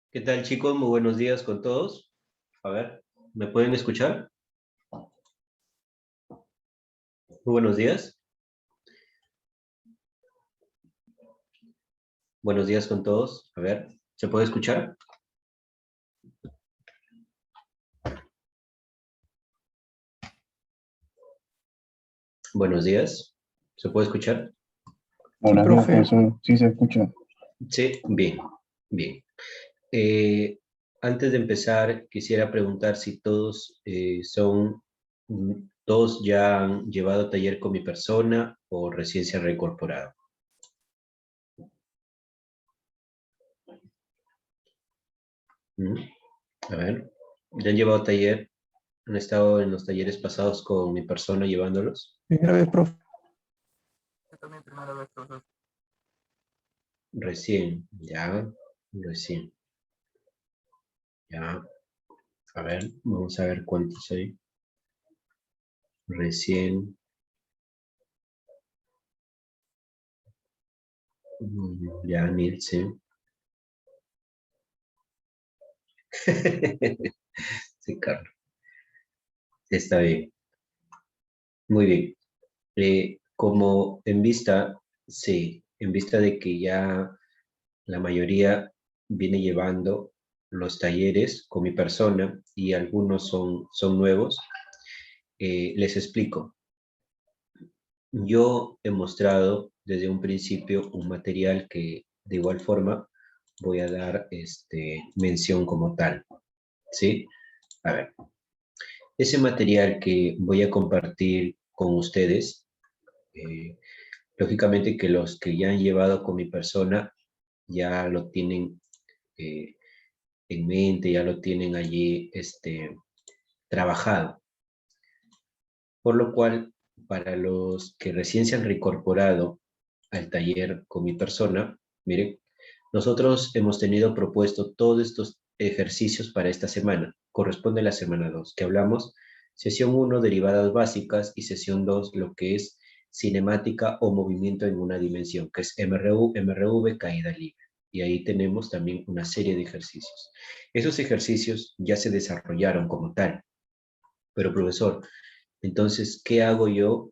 ¿Qué tal, chicos? Muy buenos días con todos. A ver, ¿me pueden escuchar? Muy buenos días. Buenos días con todos. A ver, ¿se puede escuchar? Buenos días. ¿Se puede escuchar? Sí, Buenos días, profe. profesor. Sí, se escucha. Sí, bien, bien. Eh, Antes de empezar, quisiera preguntar si todos todos ya han llevado taller con mi persona o recién se han reincorporado. ¿Mm? A ver, ¿ya han llevado taller? ¿Han estado en los talleres pasados con mi persona llevándolos? Primera vez, profe. Yo también primera vez, profesor. Recién, ya, recién, ya. A ver, vamos a ver cuántos hay. Recién, ya, Nielsen. Sí, Carlos. Está bien, muy bien. Como en vista, sí, en vista de que ya la mayoría viene llevando los talleres con mi persona y algunos son nuevos, les explico. Yo he mostrado desde un principio un material que de igual forma voy a dar mención como tal, ¿sí? A ver, ese material que voy a compartir con ustedes, eh, lógicamente que los que ya han llevado con mi persona ya lo tienen eh, en mente, ya lo tienen allí trabajado. Por lo cual, para los que recién se han reincorporado al taller con mi persona, miren, nosotros hemos tenido propuesto todos estos ejercicios para esta semana. Corresponde a la semana 2, que hablamos sesión 1, derivadas básicas, y sesión 2, lo que es cinemática o movimiento en una dimensión, que es MRU, MRV, caída libre. Y ahí tenemos también una serie de ejercicios. Esos ejercicios ya se desarrollaron como tal, pero profesor, entonces, ¿qué hago yo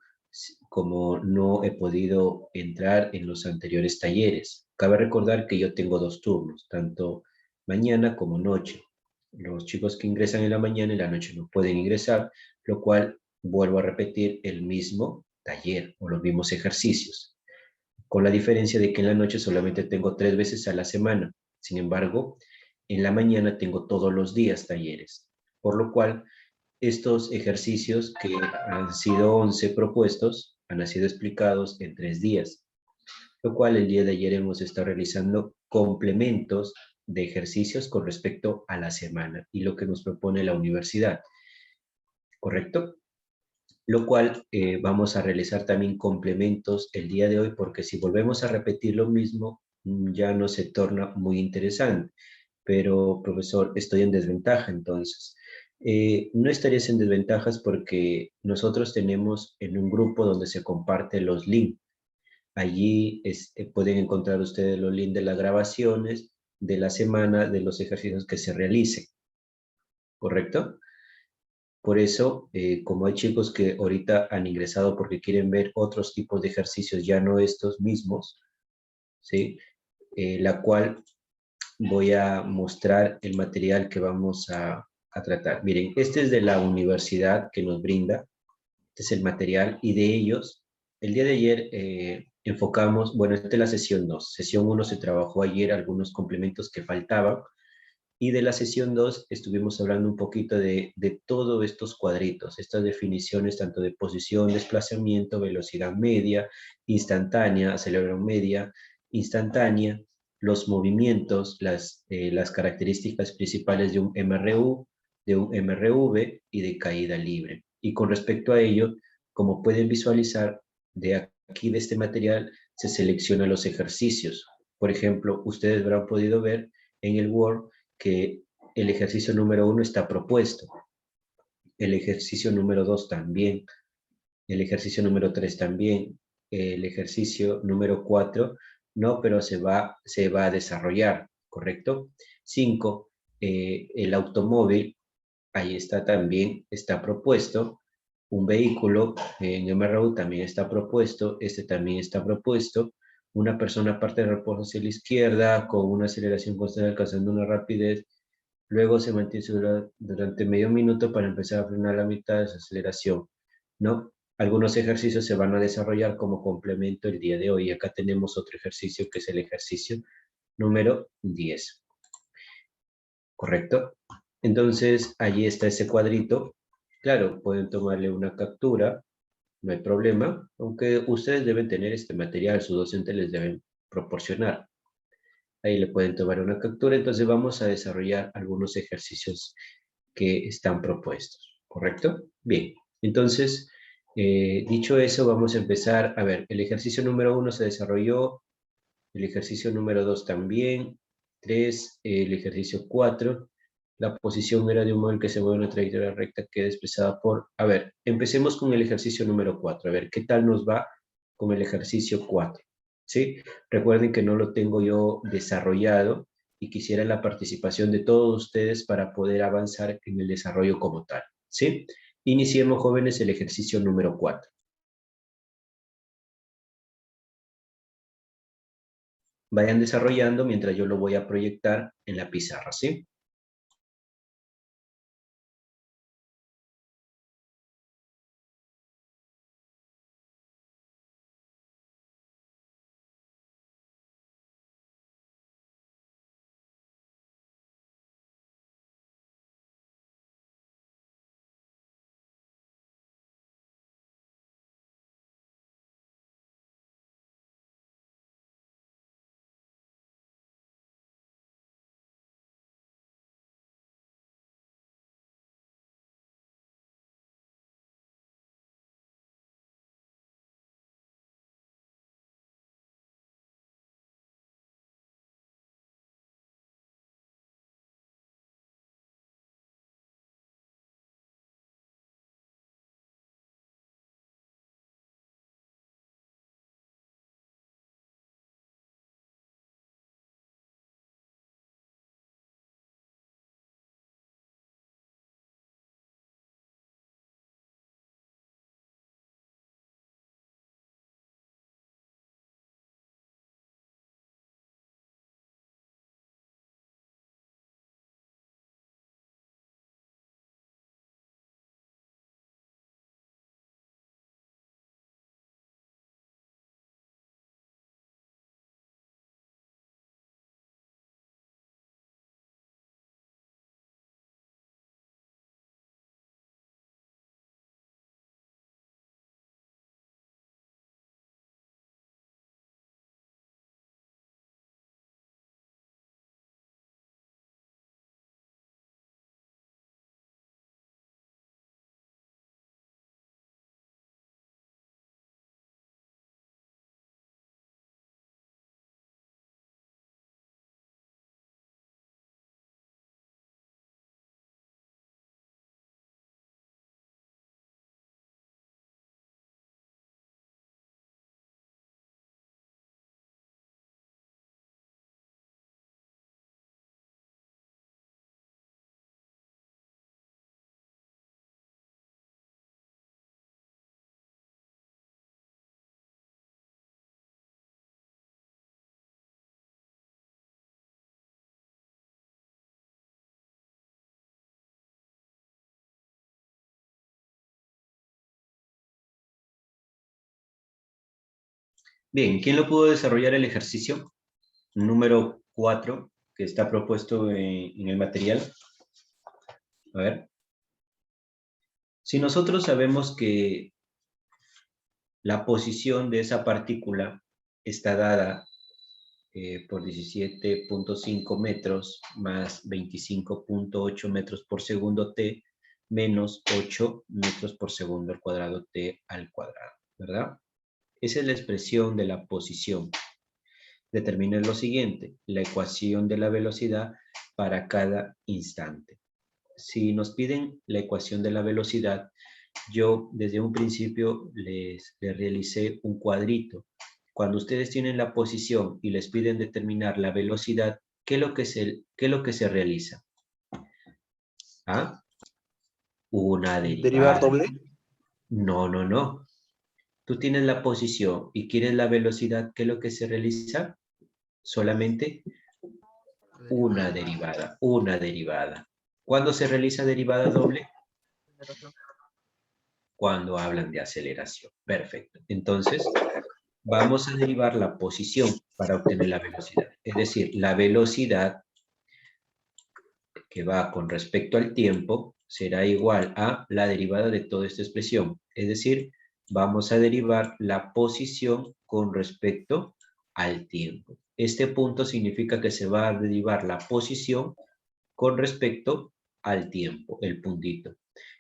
como no he podido entrar en los anteriores talleres? Cabe recordar que yo tengo dos turnos, tanto mañana como noche. Los chicos que ingresan en la mañana y la noche no pueden ingresar, lo cual vuelvo a repetir el mismo taller o los mismos ejercicios, con la diferencia de que en la noche solamente tengo 3 veces a la semana. Sin embargo, en la mañana tengo todos los días talleres, por lo cual estos ejercicios, que han sido 11 propuestos, han sido explicados en 3 días, lo cual el día de ayer hemos estado realizando complementos de ejercicios con respecto a la semana y lo que nos propone la universidad, ¿correcto? Lo cual vamos a realizar también complementos el día de hoy, porque si volvemos a repetir lo mismo, ya no se torna muy interesante. Pero, profesor, estoy en desventaja entonces. No estarías en desventajas porque nosotros tenemos en un grupo donde se comparten los links. Allí pueden encontrar ustedes los links de las grabaciones de la semana, de los ejercicios que se realicen, ¿correcto? Por eso, como hay chicos que ahorita han ingresado porque quieren ver otros tipos de ejercicios, ya no estos mismos, ¿sí? La cual voy a mostrar el material que vamos a tratar. Miren, este es de la universidad que nos brinda, este es el material, y de ellos, el día de ayer enfocamos, bueno, esta es la sesión 2. Sesión 1 se trabajó ayer algunos complementos que faltaban, y de la sesión 2 estuvimos hablando un poquito de todos estos cuadritos, estas definiciones tanto de posición, desplazamiento, velocidad media, instantánea, aceleración media, instantánea, los movimientos, las características principales de un MRU, de un MRV y de caída libre. Y con respecto a ello, como pueden visualizar, de aquí de este material se seleccionan los ejercicios. Por ejemplo, ustedes habrán podido ver en el Word que el ejercicio número 1 está propuesto, el ejercicio número 2 también, el ejercicio número 3 también, el ejercicio número 4 no, pero se va a desarrollar, ¿correcto? 5, el automóvil, ahí está también, está propuesto. Un vehículo en MRU también está propuesto, este también está propuesto. Una persona parte del reposo hacia la izquierda con una aceleración constante alcanzando una rapidez. Luego se mantiene durante medio minuto para empezar a frenar la mitad de su aceleración, ¿no? Algunos ejercicios se van a desarrollar como complemento el día de hoy. Acá tenemos otro ejercicio que es el ejercicio número 10. ¿Correcto? Entonces, allí está ese cuadrito. Claro, pueden tomarle una captura, no hay problema, aunque ustedes deben tener este material, su docente les deben proporcionar. Ahí le pueden tomar una captura, entonces vamos a desarrollar algunos ejercicios que están propuestos, ¿correcto? Bien, entonces, dicho eso, vamos a empezar. A ver, el ejercicio número 1 se desarrolló, el ejercicio número 2 también, 3, el ejercicio 4, la posición era de un móvil que se mueve en una trayectoria recta queda expresada por... A ver, empecemos con el ejercicio número 4, a ver qué tal nos va con el ejercicio 4, ¿sí? Recuerden que no lo tengo yo desarrollado y quisiera la participación de todos ustedes para poder avanzar en el desarrollo como tal, ¿sí? Iniciemos, jóvenes, el ejercicio número 4. Vayan desarrollando mientras yo lo voy a proyectar en la pizarra, ¿sí? Bien, ¿quién lo pudo desarrollar el ejercicio? Número 4, que está propuesto en el material. A ver. Si nosotros sabemos que la posición de esa partícula está dada por 17.5 metros más 25.8 metros por segundo t menos 8 metros por segundo al cuadrado t al cuadrado, ¿verdad? Esa es la expresión de la posición. Determinen lo siguiente, la ecuación de la velocidad para cada instante. Si nos piden la ecuación de la velocidad, yo desde un principio les realicé un cuadrito. Cuando ustedes tienen la posición y les piden determinar la velocidad, ¿qué es lo que se realiza? ¿Ah? Una Derivar derivada. doble. No, no, no. Tú tienes la posición y quieres la velocidad, ¿qué es lo que se realiza? Solamente una derivada, una derivada. ¿Cuándo se realiza derivada doble? Aceleración. Cuando hablan de aceleración. Perfecto. Entonces, vamos a derivar la posición para obtener la velocidad. Es decir, la velocidad que va con respecto al tiempo será igual a la derivada de toda esta expresión. Es decir, vamos a derivar la posición con respecto al tiempo. Este punto significa que se va a derivar la posición con respecto al tiempo, el puntito.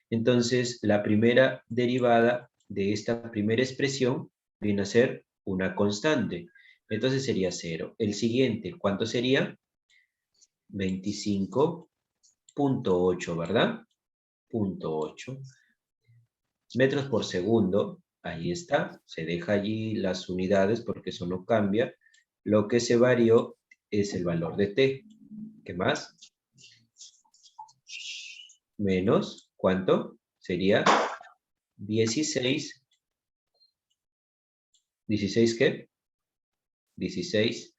Entonces, la primera derivada de esta primera expresión viene a ser una constante. Entonces sería 0. El siguiente, ¿cuánto sería? 25.8, ¿verdad? 0.8 metros por segundo. Ahí está. Se deja allí las unidades porque eso no cambia. Lo que se varió es el valor de t. ¿Qué más? Menos, ¿cuánto? Sería 16. ¿16 qué? 16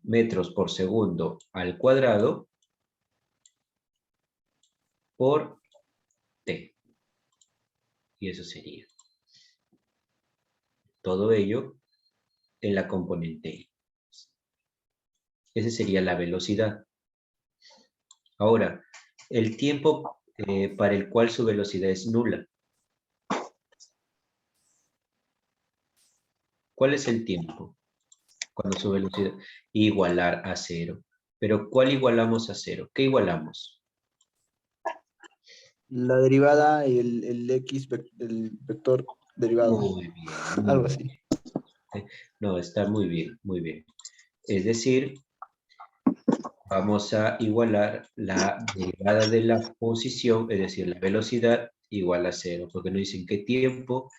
metros por segundo al cuadrado por t. Y eso sería todo ello en la componente y. Esa sería la velocidad. Ahora, el tiempo para el cual su velocidad es nula. ¿Cuál es el tiempo? Cuando su velocidad igualar a 0. Pero ¿cuál igualamos a 0? ¿Qué igualamos? La derivada y el X, el vector derivado. Muy bien. Algo así. No, está muy bien, muy bien. Es decir, vamos a igualar la derivada de la posición, es decir, la velocidad igual a 0, porque nos dicen qué tiempo,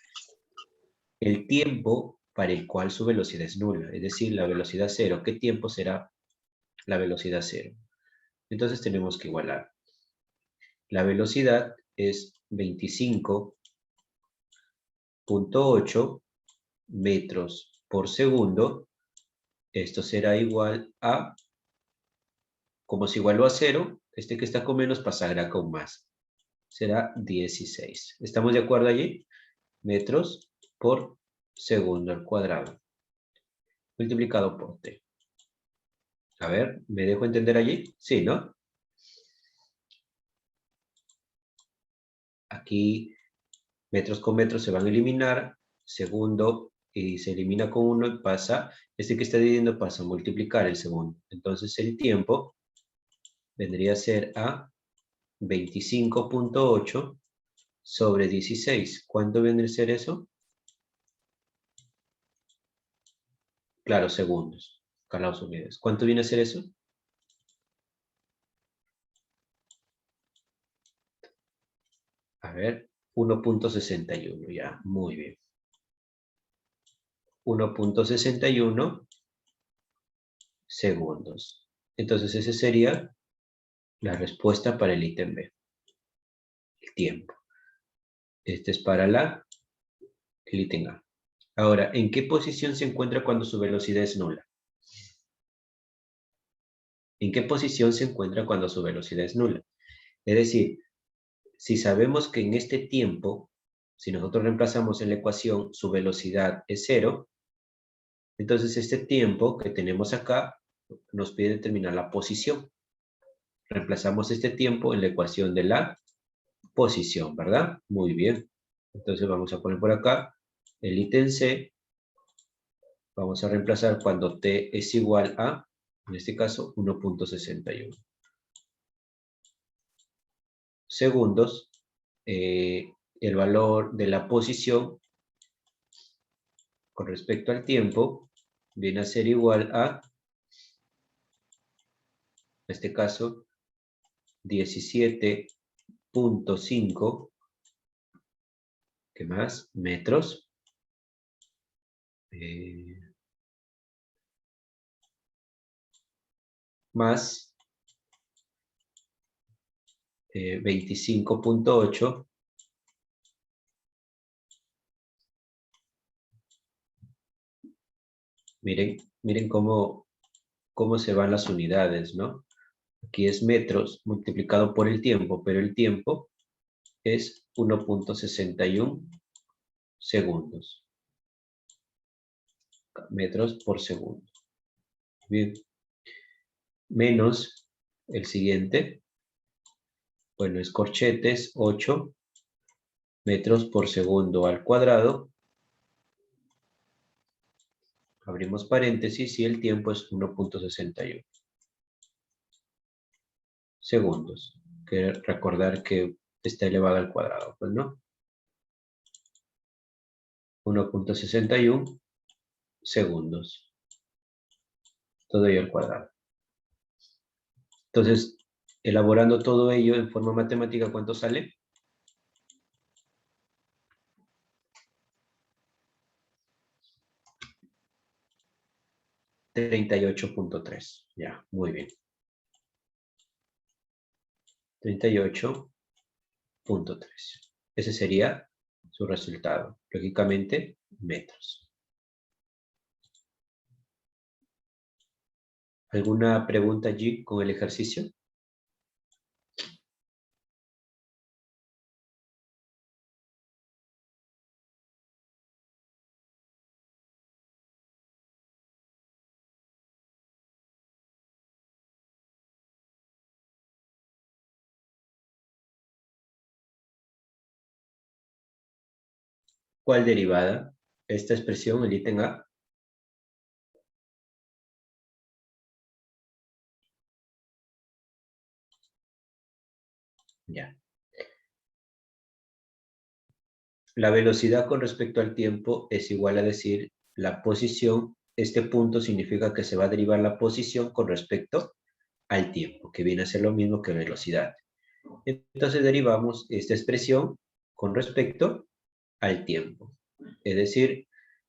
el tiempo para el cual su velocidad es nula, es decir, la velocidad 0, ¿qué tiempo será la velocidad 0? Entonces tenemos que igualar. La velocidad es 25.8 metros por segundo. Esto será igual a, como se igualó a 0, este que está con menos pasará con más. Será 16. ¿Estamos de acuerdo allí? Metros por segundo al cuadrado. Multiplicado por t. A ver, ¿me dejo entender allí? Sí, ¿no? Aquí metros con metros se van a eliminar. Segundo y se elimina con 1 y pasa, este que está dividiendo pasa a multiplicar el segundo. Entonces el tiempo vendría a ser a 25.8 sobre 16. ¿Cuánto vendría a ser eso? Claro, segundos. Carlos Unidos. ¿Cuánto viene a ser eso? A ver, 1.61, ya, muy bien. 1.61 segundos. Entonces esa sería la respuesta para el ítem B. El tiempo. Este es para el ítem A. Ahora, ¿en qué posición se encuentra cuando su velocidad es nula? ¿En qué posición se encuentra cuando su velocidad es nula? Es decir, si sabemos que en este tiempo, si nosotros reemplazamos en la ecuación su velocidad es 0, entonces este tiempo que tenemos acá nos pide determinar la posición. Reemplazamos este tiempo en la ecuación de la posición, ¿verdad? Muy bien. Entonces vamos a poner por acá el ítem C. Vamos a reemplazar cuando t es igual a, en este caso, 1.61 segundos. El valor de la posición con respecto al tiempo viene a ser igual a, en este caso, 17.5, ¿qué más? Metros. más 25.8 miren cómo se van las unidades, ¿no? Aquí es metros multiplicado por el tiempo, pero el tiempo es 1.61 segundos. Metros por segundo. Bien. Menos el siguiente. Bueno, es corchetes, 8 metros por segundo al cuadrado. Abrimos paréntesis y el tiempo es 1.61 segundos. Que recordar que está elevado al cuadrado, pues no. 1.61 segundos. Todo ello al cuadrado. Entonces, elaborando todo ello en forma matemática, ¿cuánto sale? 38.3. Ya, muy bien. 38.3. Ese sería su resultado. Lógicamente, metros. ¿Alguna pregunta allí con el ejercicio? ¿Cuál derivada? Esta expresión, el ítem A. Ya. La velocidad con respecto al tiempo es igual a decir la posición. Este punto significa que se va a derivar la posición con respecto al tiempo, que viene a ser lo mismo que velocidad. Entonces derivamos esta expresión con respecto al tiempo. Es decir,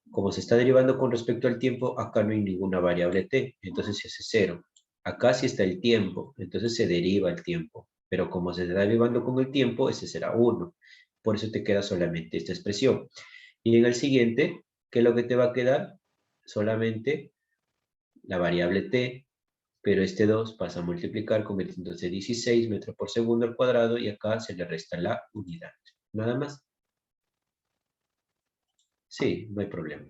como se está derivando con respecto al tiempo, acá no hay ninguna variable t, entonces ese es 0. Acá sí está el tiempo, entonces se deriva el tiempo. Pero como se está derivando con el tiempo, ese será 1. Por eso te queda solamente esta expresión. Y en el siguiente, ¿qué es lo que te va a quedar? Solamente la variable t, pero este 2 pasa a multiplicar convirtiéndose 16 metros por segundo al cuadrado y acá se le resta la unidad. Nada más. Sí, no hay problema.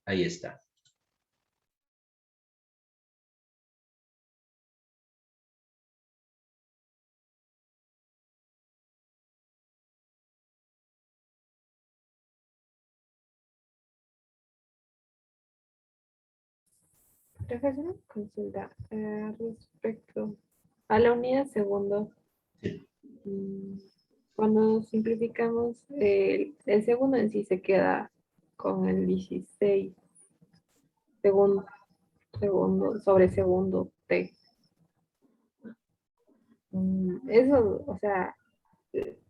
Ahí está. Profesor, consulta respecto a la unidad segundo. Sí. Cuando simplificamos, el segundo en sí se queda con el 16 segundo sobre segundo t. Eso, o sea,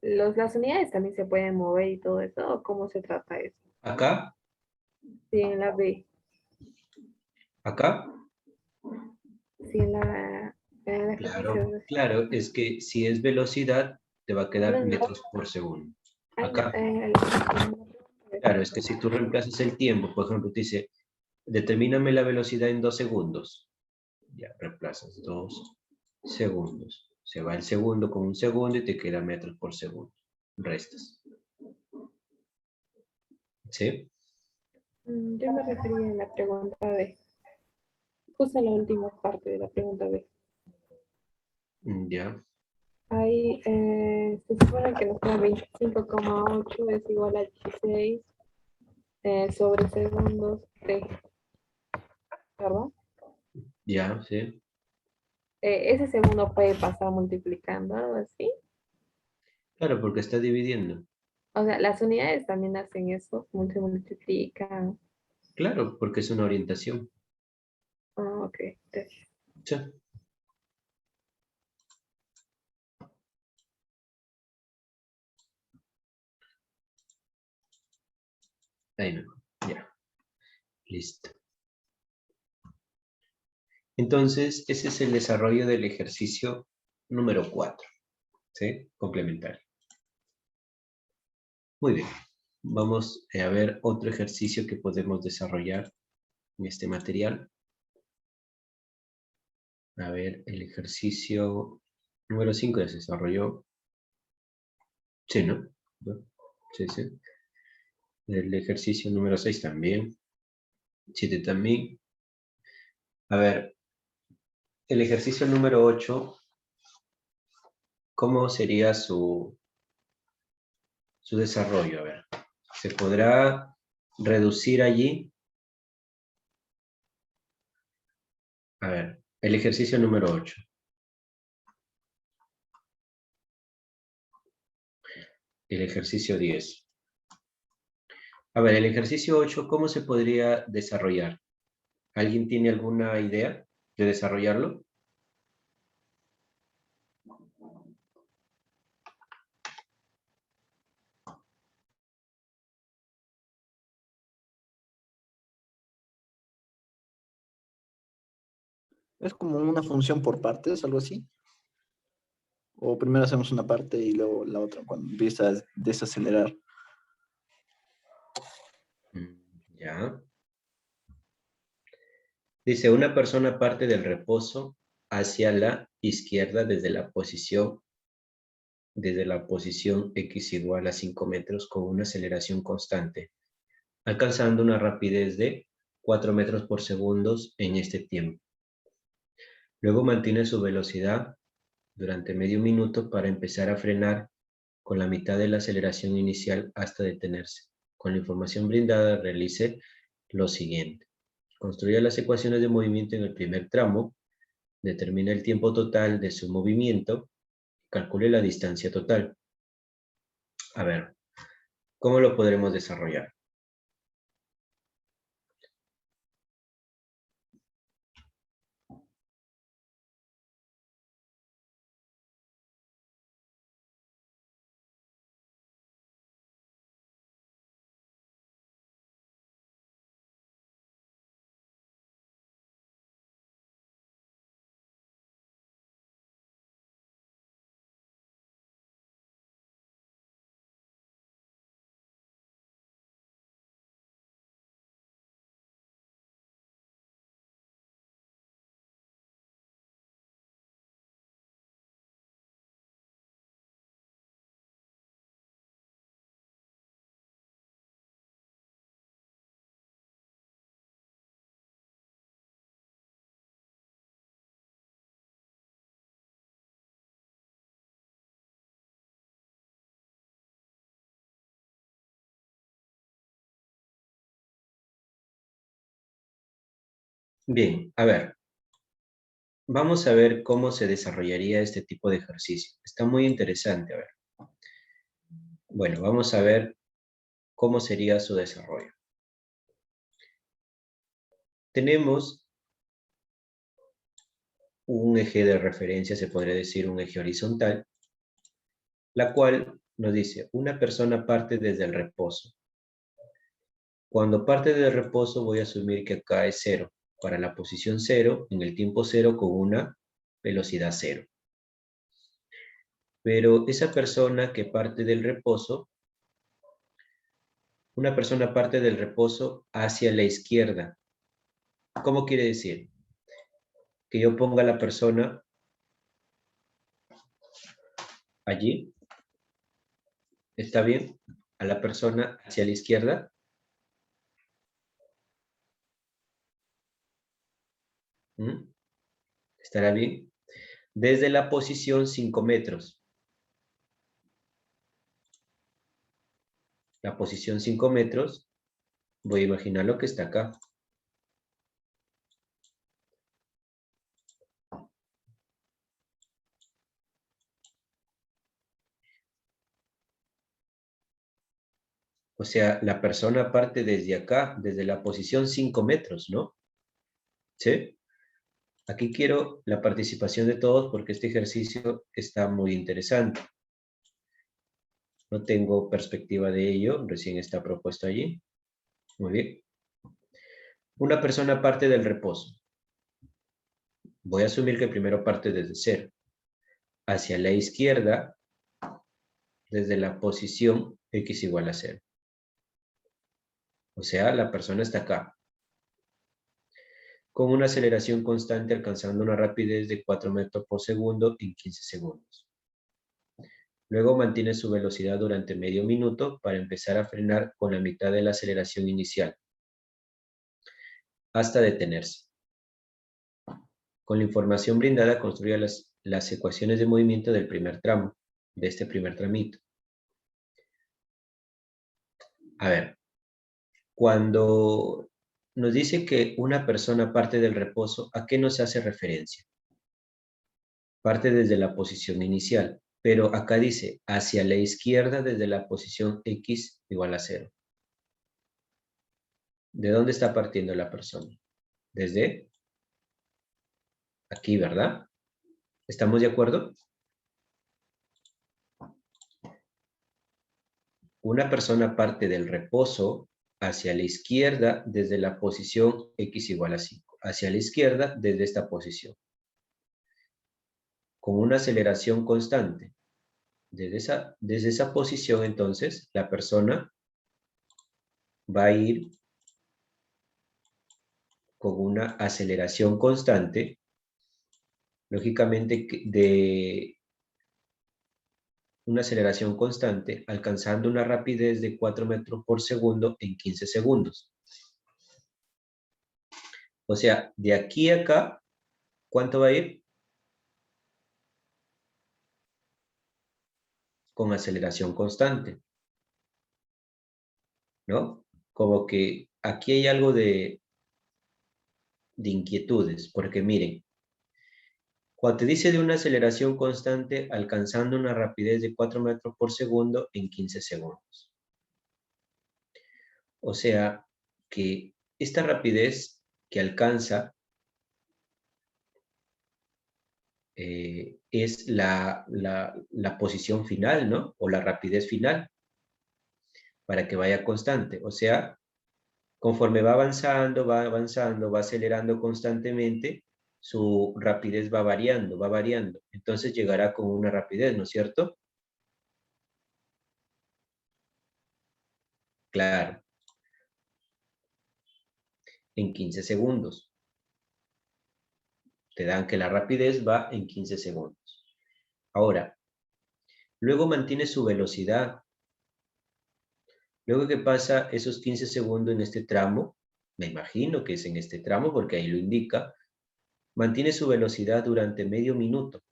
las unidades también se pueden mover y todo eso, ¿o cómo se trata eso? Acá, Sí, en la B, acá. sí, en la ejercicio. Claro, es que si es velocidad, te va a No, quedar no, metros por segundo. ay, no, Acá, claro, es que si tú reemplazas el tiempo, por ejemplo, te dice, determíname la velocidad en 2 segundos. Ya, reemplazas 2 segundos. Se va el segundo con un segundo y te queda metros por segundo. Restas. ¿Sí? Yo me refería a la pregunta B, justo en la última parte de la pregunta B. Ya. Ahí se supone que nos da 25,8 es igual a 16 sobre segundos t, ¿verdad? Ya, sí. Ese segundo puede pasar multiplicando, algo así. Claro, porque está dividiendo. O sea, las unidades también hacen eso, se multiplican. Claro, porque es una orientación. Ah, ok. Entonces, Sí. Ahí no. Ya. Listo. Entonces, ese es el desarrollo del ejercicio número 4, ¿sí? Complementario. Muy bien. Vamos a ver otro ejercicio que podemos desarrollar en este material. A ver, el ejercicio número 5 ya se desarrolló. Sí, ¿no? Sí, sí. El ejercicio número 6 también. 7 también. A ver, el ejercicio número 8, ¿cómo sería su desarrollo? A ver, ¿se podrá reducir allí? A ver, el ejercicio número 8. El ejercicio 10. A ver, el ejercicio 8, ¿cómo se podría desarrollar? ¿Alguien tiene alguna idea de desarrollarlo? Es como una función por partes, algo así. O primero hacemos una parte y luego la otra cuando empieza a desacelerar. Ya. Dice, una persona parte del reposo hacia la izquierda desde la posición x igual a 5 metros con una aceleración constante, alcanzando una rapidez de 4 metros por segundo en este tiempo. Luego mantiene su velocidad durante medio minuto para empezar a frenar con la mitad de la aceleración inicial hasta detenerse. Con la información brindada, realice lo siguiente. Construya las ecuaciones de movimiento en el primer tramo, determina el tiempo total de su movimiento, calcule la distancia total. A ver, ¿cómo lo podremos desarrollar? Bien, a ver, vamos a ver cómo se desarrollaría este tipo de ejercicio. Está muy interesante, a ver. Bueno, vamos a ver cómo sería su desarrollo. Tenemos un eje de referencia, se podría decir un eje horizontal, la cual nos dice, una persona parte desde el reposo. Cuando parte del reposo voy a asumir que acá es 0, para la posición 0, en el tiempo 0 con una velocidad 0. Pero esa persona que parte del reposo, una persona parte del reposo hacia la izquierda. ¿Cómo quiere decir? Que yo ponga a la persona allí, ¿está bien? A la persona hacia la izquierda. ¿Mm? ¿Estará bien? Desde la posición 5 metros. La posición 5 metros, voy a imaginar lo que está acá. O sea, la persona parte desde acá, desde la posición 5 metros, ¿no? ¿Sí? Aquí quiero la participación de todos porque este ejercicio está muy interesante. No tengo perspectiva de ello, recién está propuesto allí. Muy bien. Una persona parte del reposo. Voy a asumir que primero parte desde 0. Hacia la izquierda, desde la posición x igual a 0. O sea, la persona está acá, con una aceleración constante alcanzando una rapidez de 4 metros por segundo en 15 segundos. Luego mantiene su velocidad durante medio minuto para empezar a frenar con la mitad de la aceleración inicial, hasta detenerse. Con la información brindada construye las ecuaciones de movimiento del primer tramo, de este primer tramito. A ver, cuando nos dice que una persona parte del reposo, ¿a qué nos hace referencia? Parte desde la posición inicial, pero acá dice hacia la izquierda desde la posición x igual a 0. ¿De dónde está partiendo la persona? Desde aquí, ¿verdad? ¿Estamos de acuerdo? Una persona parte del reposo hacia la izquierda desde la posición x igual a 5. Hacia la izquierda desde esta posición. Con una aceleración constante. Desde esa posición, entonces, la persona va a ir con una aceleración constante, lógicamente de una aceleración constante, alcanzando una rapidez de 4 metros por segundo en 15 segundos. O sea, de aquí a acá, ¿cuánto va a ir? Con aceleración constante, ¿no? Como que aquí hay algo de inquietudes, porque miren, cuando te dice de una aceleración constante alcanzando una rapidez de 4 metros por segundo en 15 segundos. O sea, que esta rapidez que alcanza es la posición final, ¿no? O la rapidez final, para que vaya constante. O sea, conforme va avanzando, va acelerando constantemente, su rapidez va variando, va variando. Entonces llegará con una rapidez, ¿no es cierto? Claro, en 15 segundos. Te dan que la rapidez va en 15 segundos. Ahora, luego mantiene su velocidad. Luego que pasa esos 15 segundos en este tramo, me imagino que es en este tramo porque ahí lo indica, mantiene su velocidad durante medio minuto.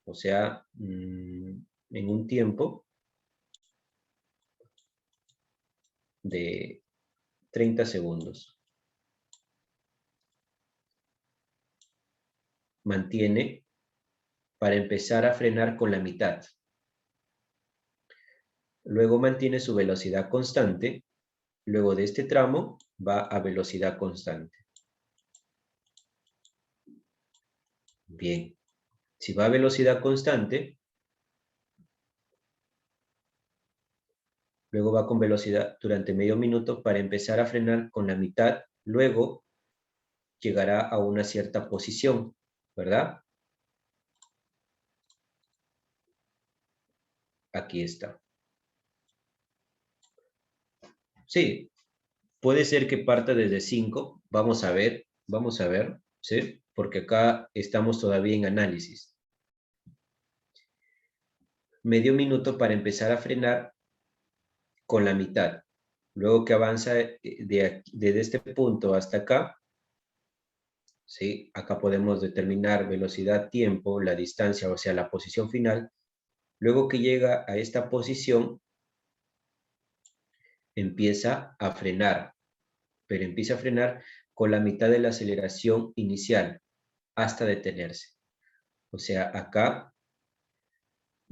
O sea, en un tiempo de 30 segundos. Mantiene para empezar a frenar con la mitad. Luego mantiene su velocidad constante. Luego de este tramo va a velocidad constante. Bien. Si va a velocidad constante, luego va con velocidad durante medio minuto para empezar a frenar con la mitad. Luego llegará a una cierta posición, ¿verdad? Aquí está. Sí, puede ser que parta desde 5. Vamos a ver, ¿sí? Porque acá estamos todavía en análisis. Medio minuto para empezar a frenar con la mitad. Luego que avanza desde este punto hasta acá, ¿sí? Acá podemos determinar velocidad, tiempo, la distancia, o sea, la posición final. Luego que llega a esta posición, empieza a frenar, pero empieza a frenar con la mitad de la aceleración inicial hasta detenerse. O sea, acá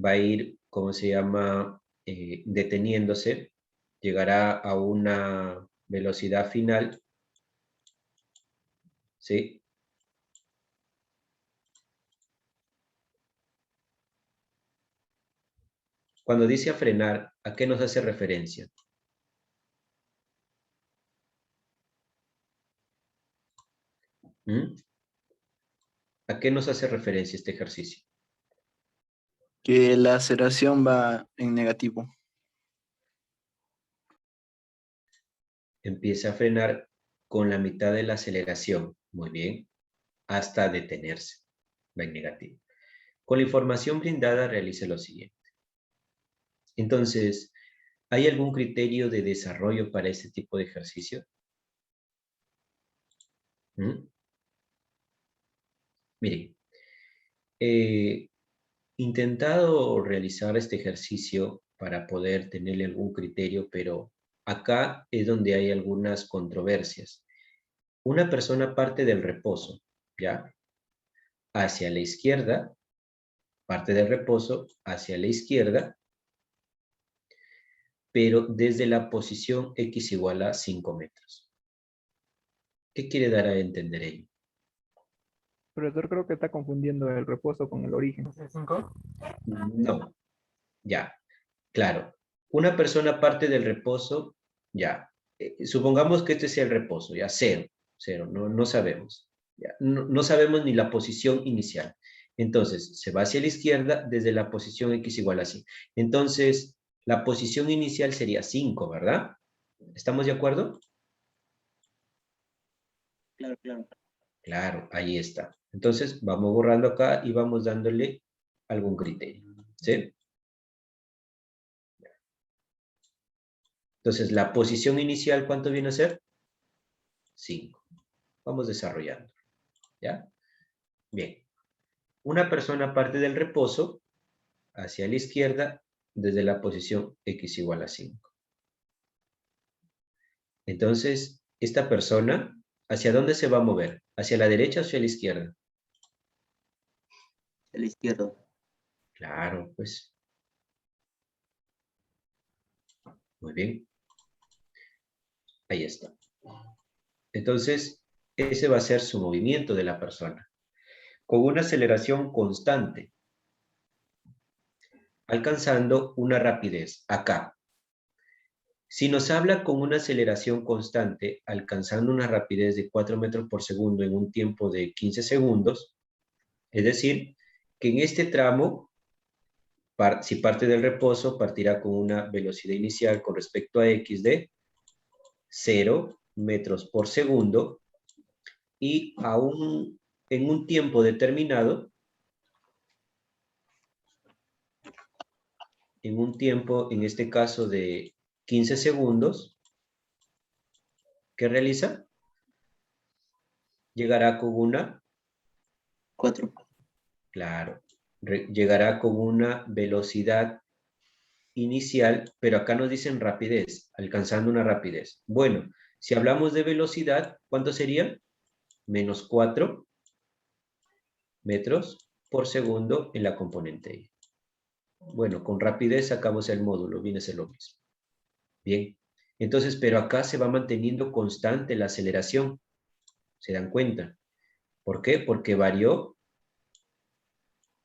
va a ir, ¿cómo se llama? Deteniéndose, llegará a una velocidad final, ¿sí? Cuando dice a frenar, ¿a qué nos hace referencia? ¿Mm? ¿A qué nos hace referencia este ejercicio? Que la aceleración va en negativo. Empieza a frenar con la mitad de la aceleración. Muy bien. Hasta detenerse. Va en negativo. Con la información brindada realice lo siguiente. Entonces, ¿hay algún criterio de desarrollo para este tipo de ejercicio? Miren, intentado realizar este ejercicio para poder tenerle algún criterio, pero acá es donde hay algunas controversias. Una persona parte del reposo, ¿ya? Hacia la izquierda, parte del reposo hacia la izquierda, pero desde la posición X igual a 5 metros. ¿Qué quiere dar a entender ello? Profesor, creo que está confundiendo el reposo con el origen. ¿5? No, ya, claro. Una persona parte del reposo, ya. Supongamos que este sea el reposo, ya, cero, no sabemos. Ya, no sabemos ni la posición inicial. Entonces, se va hacia la izquierda desde la posición X igual a 5. Entonces, la posición inicial sería 5, ¿verdad? ¿Estamos de acuerdo? Claro, claro. Claro, ahí está. Entonces, vamos borrando acá y vamos dándole algún criterio, ¿sí? Entonces, la posición inicial, ¿cuánto viene a ser? 5. Vamos desarrollando, ¿ya? Bien. Una persona parte del reposo hacia la izquierda desde la posición X igual a 5. Entonces, esta persona, ¿hacia dónde se va a mover? ¿Hacia la derecha o hacia la izquierda? A la izquierda. Claro, pues. Muy bien. Ahí está. Entonces, ese va a ser su movimiento de la persona, con una aceleración constante, alcanzando una rapidez acá. Si nos habla con una aceleración constante, alcanzando una rapidez de 4 metros por segundo en un tiempo de 15 segundos, es decir, que en este tramo, si parte del reposo, partirá con una velocidad inicial con respecto a X de 0 metros por segundo y en un tiempo determinado, en un tiempo, en este caso de 15 segundos, ¿qué realiza? Llegará con una... 4. Claro, llegará con una velocidad inicial, pero acá nos dicen rapidez, alcanzando una rapidez. Bueno, si hablamos de velocidad, ¿cuánto sería? Menos 4 metros por segundo en la componente Y. Bueno, con rapidez sacamos el módulo, viene a ser lo mismo. Bien, entonces, pero acá se va manteniendo constante la aceleración. ¿Se dan cuenta? ¿Por qué? Porque varió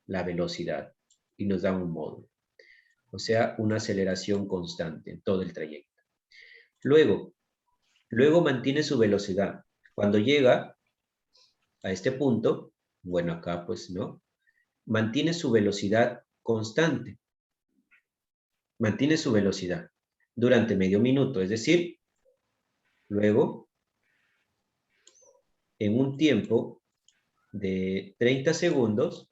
la velocidad y nos da un módulo. O sea, una aceleración constante en todo el trayecto. Luego mantiene su velocidad. Cuando llega a este punto, bueno, acá pues no, mantiene su velocidad constante. Mantiene su velocidad durante medio minuto, es decir, luego, en un tiempo de 30 segundos,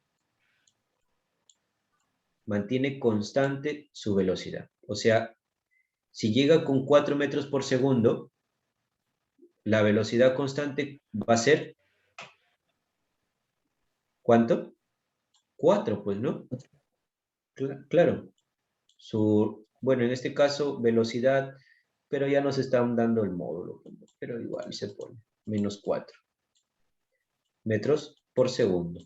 mantiene constante su velocidad. O sea, si llega con 4 metros por segundo, la velocidad constante va a ser, ¿cuánto? 4, pues, ¿no? Claro. Bueno, en este caso, velocidad, pero ya nos están dando el módulo, pero igual se pone, menos 4 metros por segundo,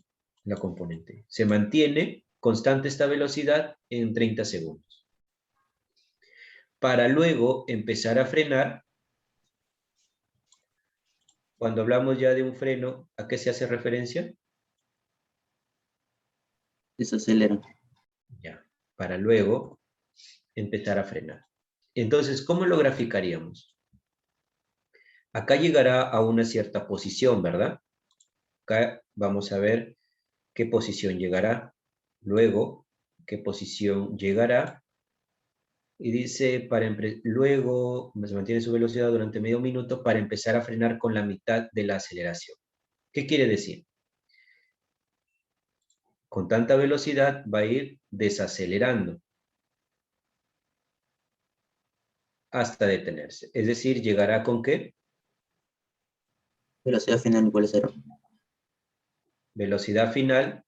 la componente. Se mantiene constante esta velocidad en 30 segundos. Para luego empezar a frenar, cuando hablamos ya de un freno, ¿a qué se hace referencia? Desacelera. Ya, para luego empezar a frenar. Entonces, ¿cómo lo graficaríamos? Acá llegará a una cierta posición, ¿verdad? Acá vamos a ver qué posición llegará, luego qué posición llegará, y dice, luego se mantiene su velocidad durante medio minuto para empezar a frenar con la mitad de la aceleración. ¿Qué quiere decir? Con tanta velocidad va a ir desacelerando hasta detenerse. Es decir, llegará ¿con qué? Velocidad final igual a 0. Velocidad final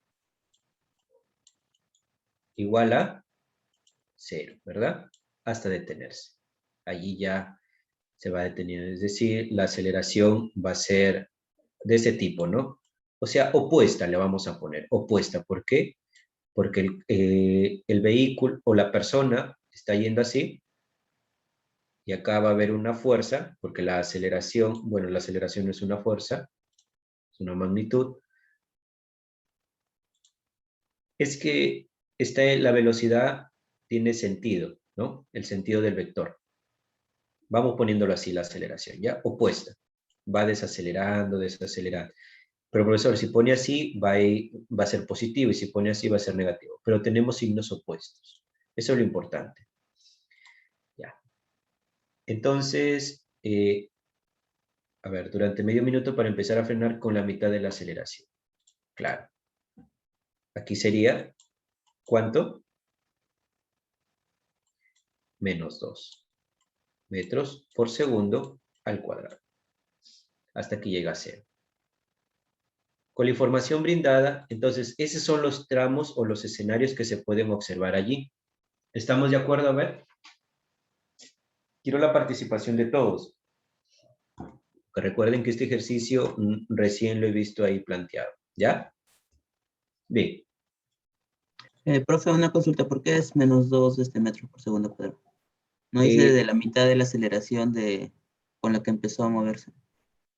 igual a 0, ¿verdad? Hasta detenerse. Allí ya se va deteniendo. Es decir, la aceleración va a ser de ese tipo, ¿no? O sea, opuesta le vamos a poner. Opuesta, ¿por qué? Porque el vehículo o la persona está yendo así, y acá va a haber una fuerza, porque la aceleración, bueno, la aceleración no es una fuerza, es una magnitud. Es que la velocidad tiene sentido, ¿no? El sentido del vector. Vamos poniéndolo así, la aceleración, ¿ya? Opuesta. Va desacelerando, desacelerando. Pero profesor, si pone así, va a ser positivo, y si pone así, va a ser negativo. Pero tenemos signos opuestos. Eso es lo importante. Ya. Entonces, a ver, durante medio minuto para empezar a frenar con la mitad de la aceleración. Claro. Aquí sería, ¿cuánto? Menos 2 metros por segundo al cuadrado. Hasta que llega a 0. Con la información brindada, entonces, esos son los tramos o los escenarios que se pueden observar allí. ¿Estamos de acuerdo? A ver. Quiero la participación de todos. Que recuerden que este ejercicio recién lo he visto ahí planteado. ¿Ya? Bien. Profe, una consulta. ¿Por qué es menos 2 metros por segundo cuadrado? No dice de la mitad de la aceleración con la que empezó a moverse.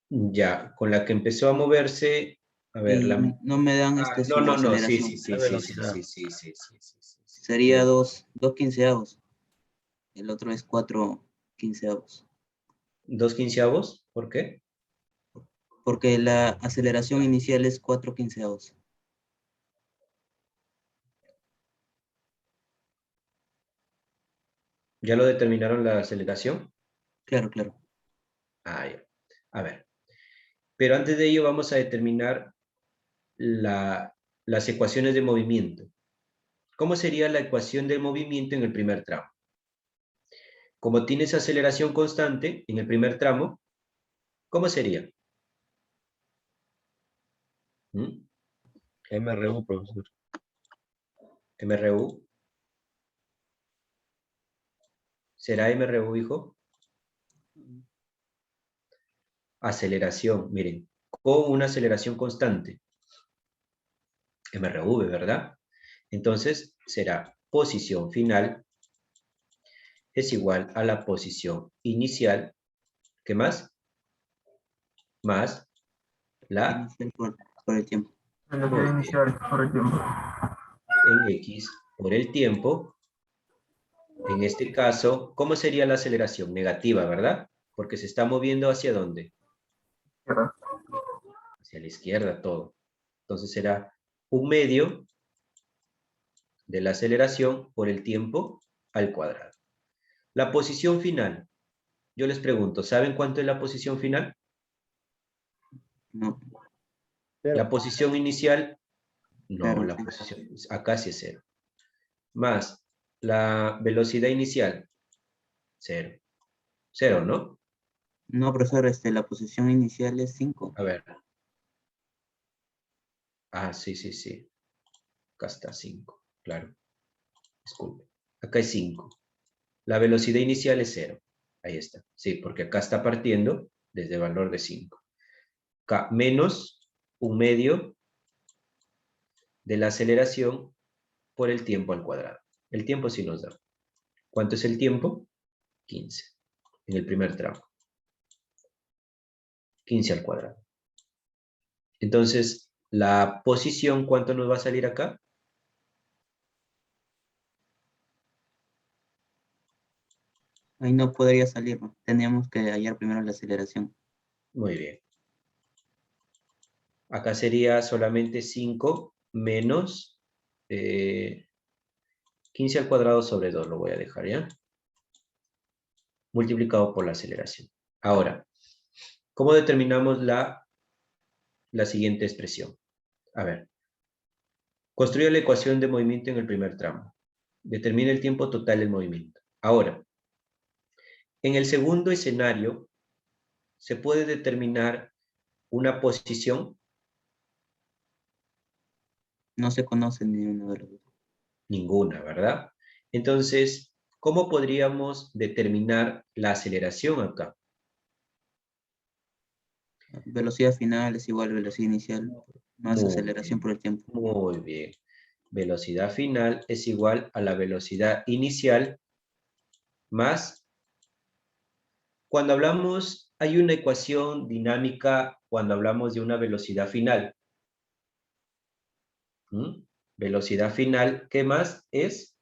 Ya, con la que empezó a moverse, a ver, Y no me dan no, su no, no, sí, aceleración. sí, sí, La sí, sí, velocidad. sí, sí, sí, sí, sí, sí, sí. Sería 2 quinceavos. El otro es 4 quinceavos. 2 quinceavos, ¿por qué? Porque la aceleración inicial es 4 quinceavos. ¿Ya lo determinaron la aceleración? Claro, claro. Ah, ya. A ver, pero antes de ello vamos a determinar las ecuaciones de movimiento. ¿Cómo sería la ecuación del movimiento en el primer tramo? Como tienes aceleración constante en el primer tramo, ¿cómo sería? ¿Mm? MRU, profesor. MRU. ¿Será MRU, hijo? Aceleración, miren, con una aceleración constante. MRV, ¿verdad? Entonces será posición final es igual a la posición inicial. ¿Qué más? Más la Inicial por el tiempo. Velocidad muy bien, inicial por el tiempo. en X por el tiempo. En este caso, ¿cómo sería la aceleración? Negativa, ¿verdad? Porque se está moviendo ¿hacia dónde? Izquierda. Hacia la izquierda todo. Entonces será un medio de la aceleración por el tiempo al cuadrado. La posición final. Yo les pregunto, ¿saben cuánto es la posición final? No, La posición inicial, no, claro, la sí. posición, acá sí es 0. Más la velocidad inicial, 0. 0, ¿no? No, profesor, la posición inicial es 5. A ver. Ah, sí, sí, sí. Acá está 5, claro. Disculpe. Acá es 5. La velocidad inicial es 0. Ahí está. Sí, porque acá está partiendo desde el valor de 5. K menos un medio de la aceleración por el tiempo al cuadrado. El tiempo sí nos da. ¿Cuánto es el tiempo? 15. En el primer tramo. 15 al cuadrado. Entonces, la posición, ¿cuánto nos va a salir acá? Ahí no podría salir, ¿no? Teníamos que hallar primero la aceleración. Muy bien. Acá sería solamente 5 menos 15 al cuadrado sobre 2, lo voy a dejar, ¿ya? Multiplicado por la aceleración. Ahora, ¿cómo determinamos la siguiente expresión? A ver, construye la ecuación de movimiento en el primer tramo. Determina el tiempo total del movimiento. Ahora, en el segundo escenario, se puede determinar una posición. No se conoce ni uno de los dos. Ninguna, ¿verdad? Entonces, ¿cómo podríamos determinar la aceleración acá? Velocidad final es igual a velocidad inicial más Muy aceleración bien, por el tiempo. muy bien. Velocidad final es igual a la velocidad inicial más. Cuando hablamos, hay una ecuación dinámica cuando hablamos de una velocidad final. Velocidad final, ¿qué más es?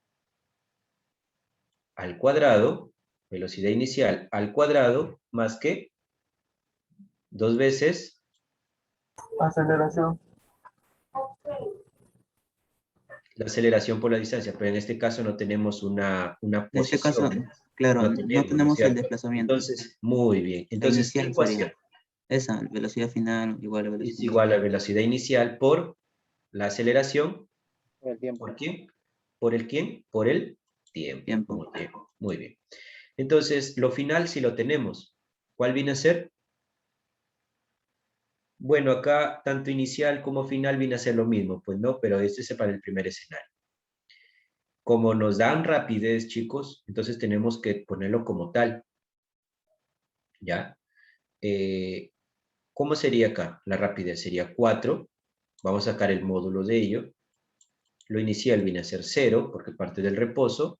Al cuadrado, velocidad inicial al cuadrado, más que 2 veces Aceleración. la aceleración por la distancia, pero en este caso no tenemos una En este caso, posición. claro, No no tenemos, ¿no es tenemos el cierto? desplazamiento. Entonces, muy bien. La Entonces, ¿qué inicial ecuación? sería esa, velocidad final igual a velocidad Es igual a inicial. velocidad inicial por la aceleración. El tiempo. ¿Por quién? ¿Por el quién? Por el tiempo. Tiempo. Muy bien, muy bien. Entonces, lo final sí lo tenemos. ¿Cuál viene a ser? Bueno, acá tanto inicial como final viene a ser lo mismo, pues no, pero este es para el primer escenario. Como nos dan rapidez, chicos, entonces tenemos que ponerlo como tal. ¿Ya? ¿Cómo sería acá? La rapidez sería 4. Vamos a sacar el módulo de ello. Lo inicial viene a ser 0, porque parte del reposo.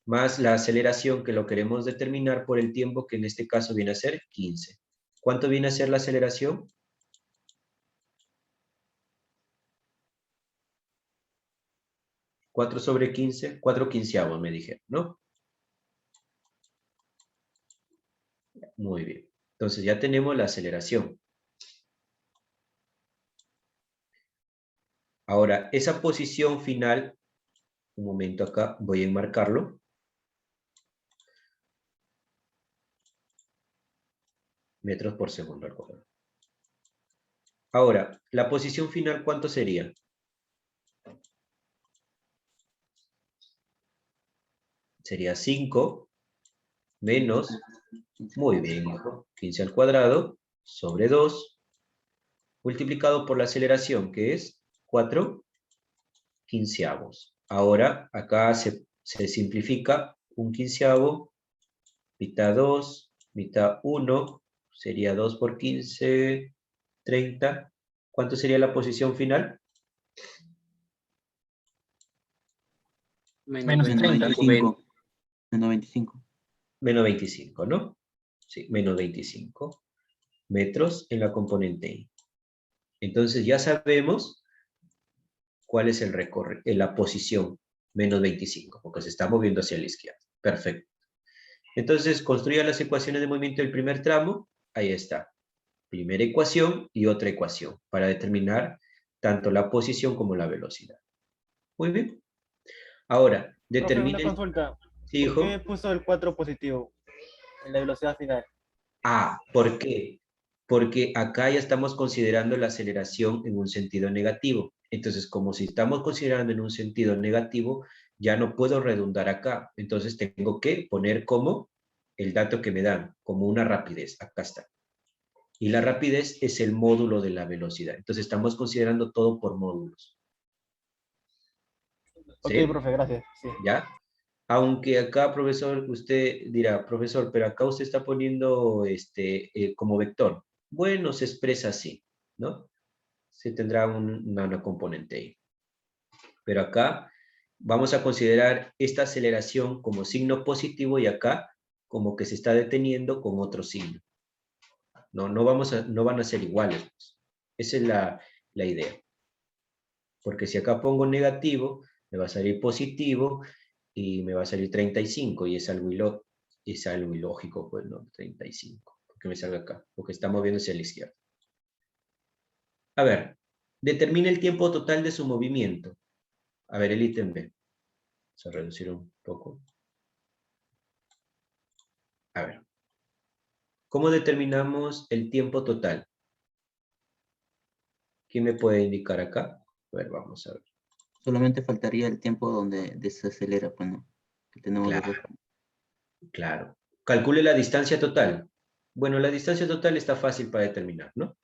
Más la aceleración, que lo queremos determinar por el tiempo, que en este caso viene a ser 15. ¿Cuánto viene a ser la aceleración? ¿4 sobre 15? 4 quinceavos me dijeron, ¿no? Muy bien. Entonces ya tenemos la aceleración. Ahora, esa posición final, un momento acá, voy a enmarcarlo. Metros por segundo al cuadrado. Ahora, la posición final, ¿cuánto sería? Sería 5 menos, muy bien, hijo, 15 al cuadrado sobre 2, multiplicado por la aceleración, que es 4 quinceavos. Ahora, acá se simplifica un quinceavo, mitad 2, mitad 1, sería 2 por 15, 30. ¿Cuánto sería la posición final? Menos 30. 25. Menos 25. Menos 25, ¿no? Sí, menos 25 metros en la componente Y. Entonces ya sabemos cuál es el recorrido, la posición, menos 25, porque se está moviendo hacia la izquierda. Perfecto. Entonces, construya las ecuaciones de movimiento del primer tramo. Ahí está. Primera ecuación y otra ecuación para determinar tanto la posición como la velocidad. Muy bien. Ahora, Profe, determine... una consulta. Sí, ¿Por hijo. qué puso el 4 positivo en la velocidad final? ¿Por qué? Porque acá ya estamos considerando la aceleración en un sentido negativo. Entonces, como si estamos considerando en un sentido negativo, ya no puedo redundar acá. Entonces, tengo que poner como el dato que me dan, como una rapidez. Acá está. Y la rapidez es el módulo de la velocidad. Entonces, estamos considerando todo por módulos. Ok, ¿Sí? profe, gracias. Sí. ¿Ya? Aunque acá, profesor, usted dirá, profesor, pero acá usted está poniendo como vector. Bueno, se expresa así, ¿no? Se tendrá una componente ahí. Pero acá vamos a considerar esta aceleración como signo positivo y acá como que se está deteniendo con otro signo. No van a ser iguales. Esa es la idea. Porque si acá pongo negativo, me va a salir positivo y me va a salir 35 y es algo ilógico, pues no, 35. que me salga acá, porque está moviéndose a la izquierda. A ver, determine el tiempo total de su movimiento. A ver, el ítem B. Vamos a reducir un poco. A ver. ¿Cómo determinamos el tiempo total? ¿Quién me puede indicar acá? A ver, vamos a ver. Solamente faltaría el tiempo donde desacelera, pues, ¿no? Que tenemos los dos. Claro, claro. Calcule la distancia total. Bueno, la distancia total está fácil para determinar, ¿no?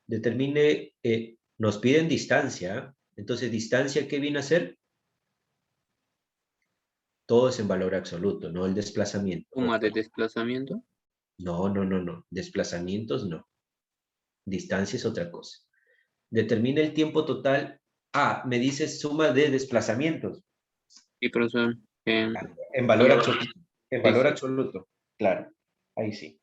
Determine, nos piden distancia. Entonces, ¿distancia qué viene a ser? Todo es en valor absoluto, no el desplazamiento. Suma de desplazamiento. No. Desplazamientos no. Distancia es otra cosa. Determine el tiempo total. Ah, me dice suma de desplazamientos. Y profesor, En valor absoluto. En valor sí. absoluto. Claro. Ahí sí.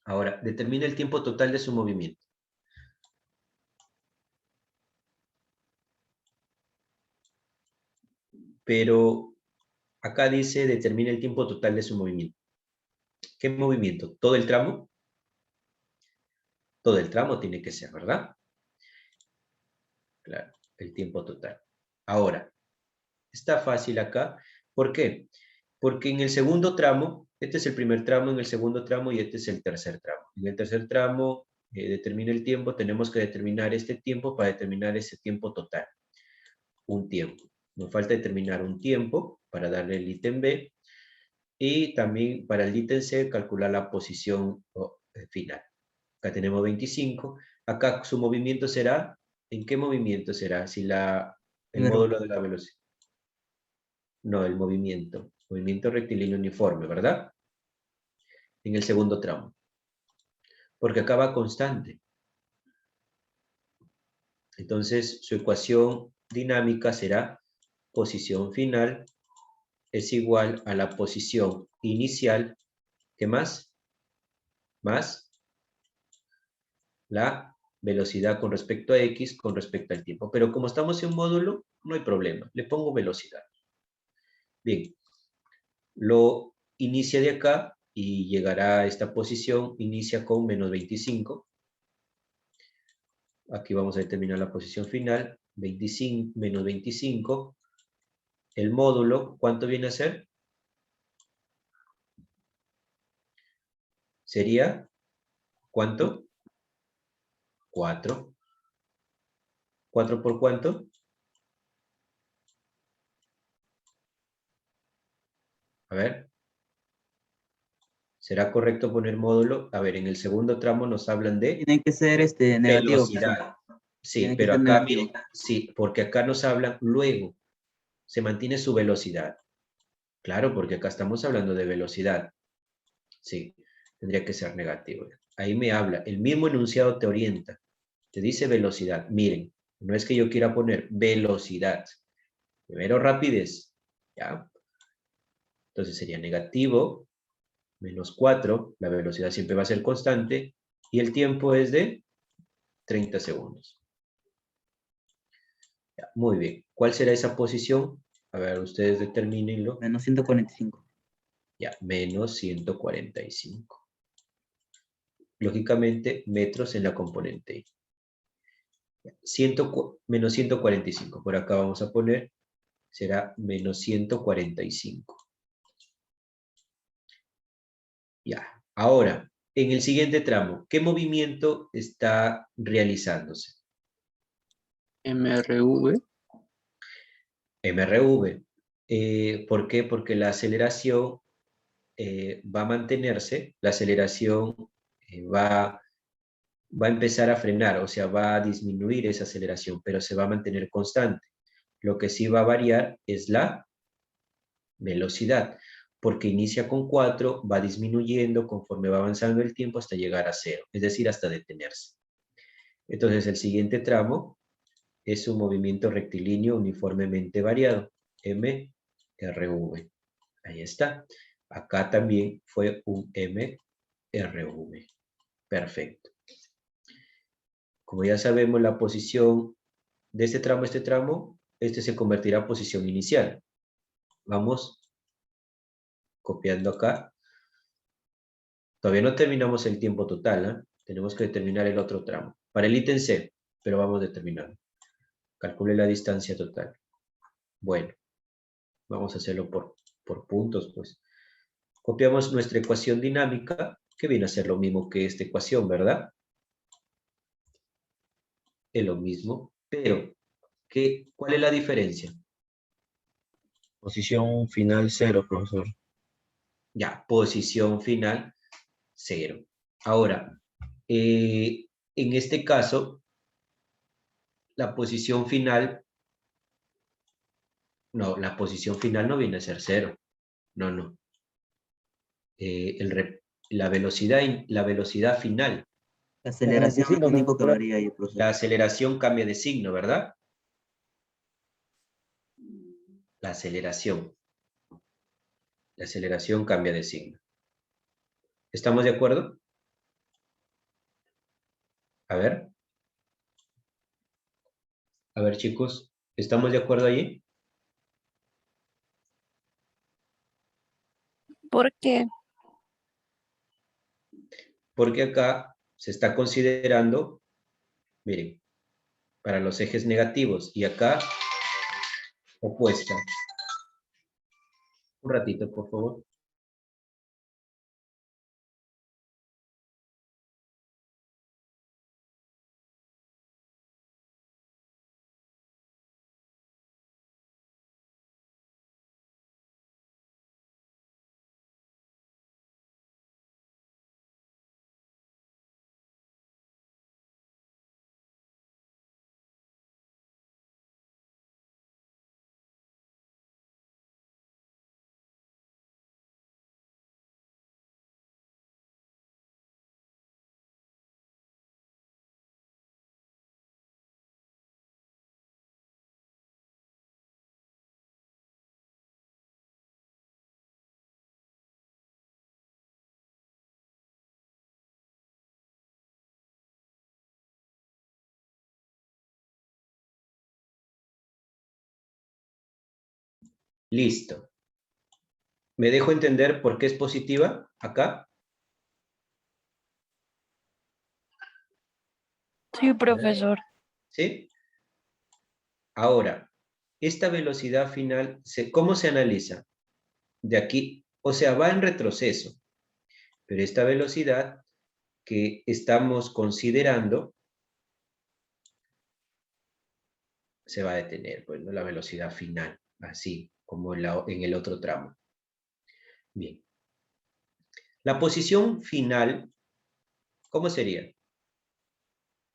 Ahora, determine el tiempo total de su movimiento. Pero acá dice determine el tiempo total de su movimiento. ¿Qué movimiento? ¿Todo el tramo? Todo el tramo tiene que ser, ¿verdad? Claro, el tiempo total. Ahora, está fácil acá. ¿Por qué? Porque en el segundo tramo, este es el primer tramo, en el segundo tramo y este es el tercer tramo. En el tercer tramo, determina el tiempo, tenemos que determinar este tiempo para determinar ese tiempo total. Un tiempo. Nos falta determinar un tiempo para darle el ítem B y también para el ítem C calcular la posición final. Acá tenemos 25. Acá su movimiento será, ¿en qué movimiento será? Si el módulo de la velocidad. No, el movimiento. Movimiento rectilíneo uniforme, ¿verdad? En el segundo tramo. Porque acá va constante. Entonces, su ecuación dinámica será posición final es igual a la posición inicial. ¿Qué más? Más la velocidad con respecto a X con respecto al tiempo. Pero como estamos en módulo, no hay problema. Le pongo velocidad. Bien. Lo inicia de acá y llegará a esta posición. Inicia con menos 25. Aquí vamos a determinar la posición final. 25, menos 25. El módulo, ¿cuánto viene a ser? Sería, ¿cuánto? 4. ¿4 por cuánto? A ver. ¿Será correcto poner módulo? A ver, en el segundo tramo nos hablan de Tiene que ser negativo. velocidad. Sí, Tiene que pero ser acá, negativo. miren, sí, porque acá nos hablan luego. Se mantiene su velocidad. Claro, porque acá estamos hablando de velocidad. Sí, tendría que ser negativo. Ahí me habla, el mismo enunciado te orienta. Te dice velocidad. Miren, no es que yo quiera poner velocidad. Primero rapidez. ¿Ya? Entonces sería negativo, menos 4. La velocidad siempre va a ser constante. Y el tiempo es de 30 segundos. Ya, muy bien. ¿Cuál será esa posición? A ver, ustedes determínenlo. Menos 145. Ya, menos 145. Lógicamente, metros en la componente I. Menos 145. Por acá vamos a poner, será menos 145. Ya, ahora, en el siguiente tramo, ¿qué movimiento está realizándose? MRV. MRV. ¿Por qué? Porque la aceleración va a mantenerse, la aceleración va a empezar a frenar, o sea, va a disminuir esa aceleración, pero se va a mantener constante. Lo que sí va a variar es la velocidad, porque inicia con 4, va disminuyendo conforme va avanzando el tiempo hasta llegar a 0, es decir, hasta detenerse. Entonces, el siguiente tramo es un movimiento rectilíneo uniformemente variado, MRV. Ahí está. Acá también fue un MRV. Perfecto. Como ya sabemos la posición de este tramo, este se convertirá en posición inicial. Vamos copiando acá. Todavía no terminamos el tiempo total, ¿eh? Tenemos que determinar el otro tramo. Para el ítem C, pero vamos determinando. Calcule la distancia total. Bueno, vamos a hacerlo por puntos, pues. Copiamos nuestra ecuación dinámica, que viene a ser lo mismo que esta ecuación, ¿verdad? Es lo mismo, pero ¿cuál es la diferencia? Posición final 0, profesor. Ya, posición final 0. Ahora, en este caso, la posición final, no, la posición final no viene a ser 0. No, no. La velocidad final. La aceleración es lo único que varía ahí, profesor. La aceleración cambia de signo, ¿verdad? La aceleración. La aceleración cambia de signo. ¿Estamos de acuerdo? A ver. A ver, chicos, ¿estamos de acuerdo allí? ¿Por qué? Porque acá se está considerando, miren, para los ejes negativos y acá opuesta. Un ratito, por favor. Listo. ¿Me dejo entender por qué es positiva acá? Sí, profesor. ¿Sí? Ahora, esta velocidad final, ¿cómo se analiza? De aquí, o sea, va en retroceso, pero esta velocidad que estamos considerando se va a detener, pues, ¿no? La velocidad final, así como en el otro tramo. Bien. La posición final, ¿cómo sería?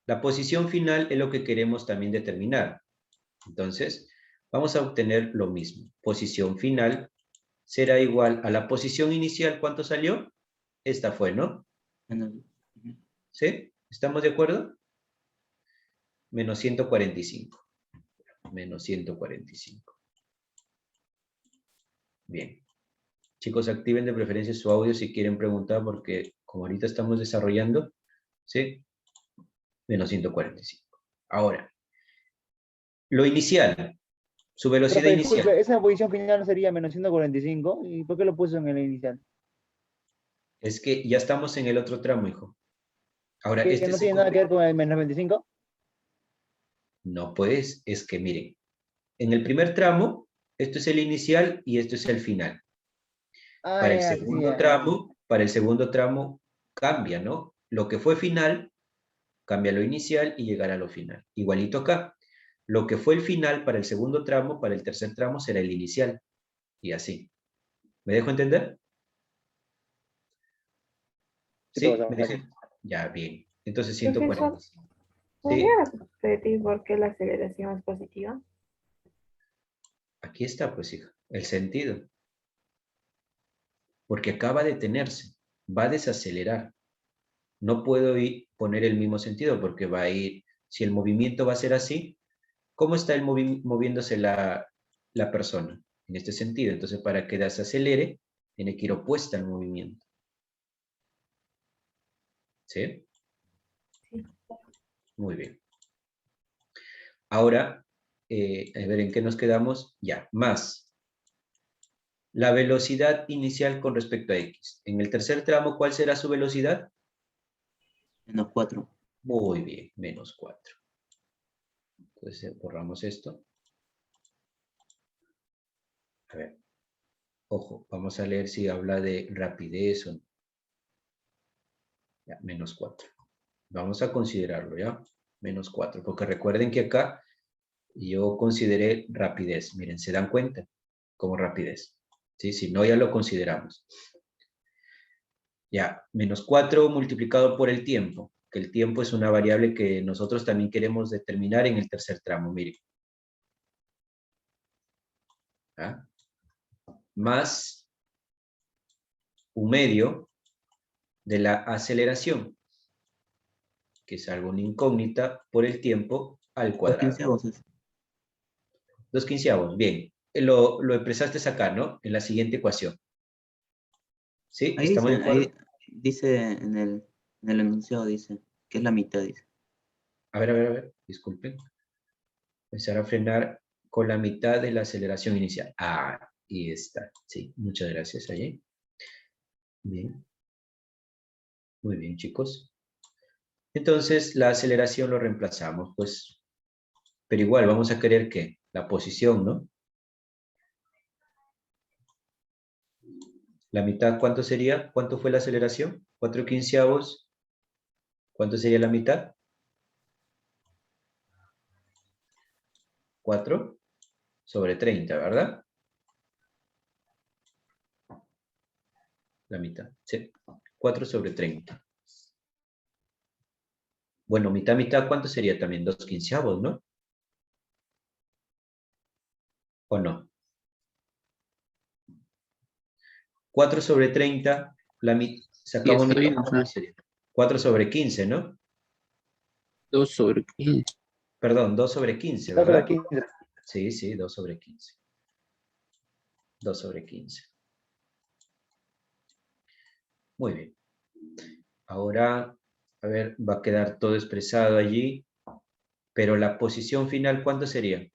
La posición final es lo que queremos también determinar. Entonces, vamos a obtener lo mismo. Posición final será igual a la posición inicial. ¿Cuánto salió? Esta fue, ¿no? ¿Sí? ¿Estamos de acuerdo? Menos 145. Menos 145. Bien. Chicos, activen de preferencia su audio si quieren preguntar, porque como ahorita estamos desarrollando, ¿sí? Menos 145. Ahora, lo inicial, su velocidad Profe, inicial. disculpe, esa posición final no sería menos 145. ¿Y por qué lo puso en el inicial? Es que ya estamos en el otro tramo, hijo. Ahora, ¿Que este no se tiene nada que ver con el menos 25? No, pues, es que miren, en el primer tramo, esto es el inicial y esto es el final. Ah, Para el ya, sí, segundo ya. tramo, para el segundo tramo cambia, ¿no? Lo que fue final, cambia lo inicial y llegará a lo final. Igualito acá. Lo que fue el final para el segundo tramo, para el tercer tramo será el inicial. Y así. ¿Me dejo entender? Sí, ¿Sí? profesor, ¿Me gracias. dejé? Ya, bien. Entonces Profesor, 140. ¿podría Sí, repetir por qué la aceleración es positiva? aquí está, pues, hija, el sentido. Porque acaba de detenerse, va a desacelerar. No puedo poner el mismo sentido porque va a ir, si el movimiento va a ser así, ¿cómo está moviéndose la persona? En este sentido. Entonces, para que desacelere, tiene que ir opuesta al movimiento. ¿Sí? Sí. Muy bien. Ahora, a ver en qué nos quedamos. Ya, más. La velocidad inicial con respecto a X. En el tercer tramo, ¿cuál será su velocidad? -4. Muy bien, -4. Entonces borramos esto. A ver. Ojo, vamos a leer si habla de rapidez o no. Ya, -4. Vamos a considerarlo, ¿ya? -4, porque recuerden que acá yo consideré rapidez. Miren, ¿se dan cuenta? Como rapidez. ¿Sí? Si no, ya lo consideramos. Ya, -4 multiplicado por el tiempo, que el tiempo es una variable que nosotros también queremos determinar en el tercer tramo, miren. ¿Ah? Más 1/2 de la aceleración, que es algo una incógnita, por el tiempo al cuadrado. 2/15. 2/15, bien. Lo expresaste acá, ¿no? En la siguiente ecuación. ¿Sí? Ahí ¿Estamos de dice, acuerdo? dice en el enunciado, dice que es la mitad, dice. A ver, disculpen. Empezar a frenar con la mitad de la aceleración inicial. Ah, ahí está. Sí, muchas gracias, allí. Bien. Muy bien, chicos. Entonces, la aceleración lo reemplazamos, pues. Pero igual, vamos a querer que la posición, ¿no? La mitad, ¿cuánto sería? ¿Cuánto fue la aceleración? 4/15. ¿Cuánto sería la mitad? 4/30, ¿verdad? La mitad, sí. 4/30. Bueno, mitad, ¿cuánto sería también? 2/15, ¿no? ¿O no? 4/30, sacamos está mitad, bien, ¿cuánto sería? 4/15, ¿no? 2/15. Perdón, 2/15, 2 sobre ¿verdad? 15. Sí, 2/15. 2/15. Muy bien. Ahora, a ver, va a quedar todo expresado allí, pero la posición final, ¿cuánto sería?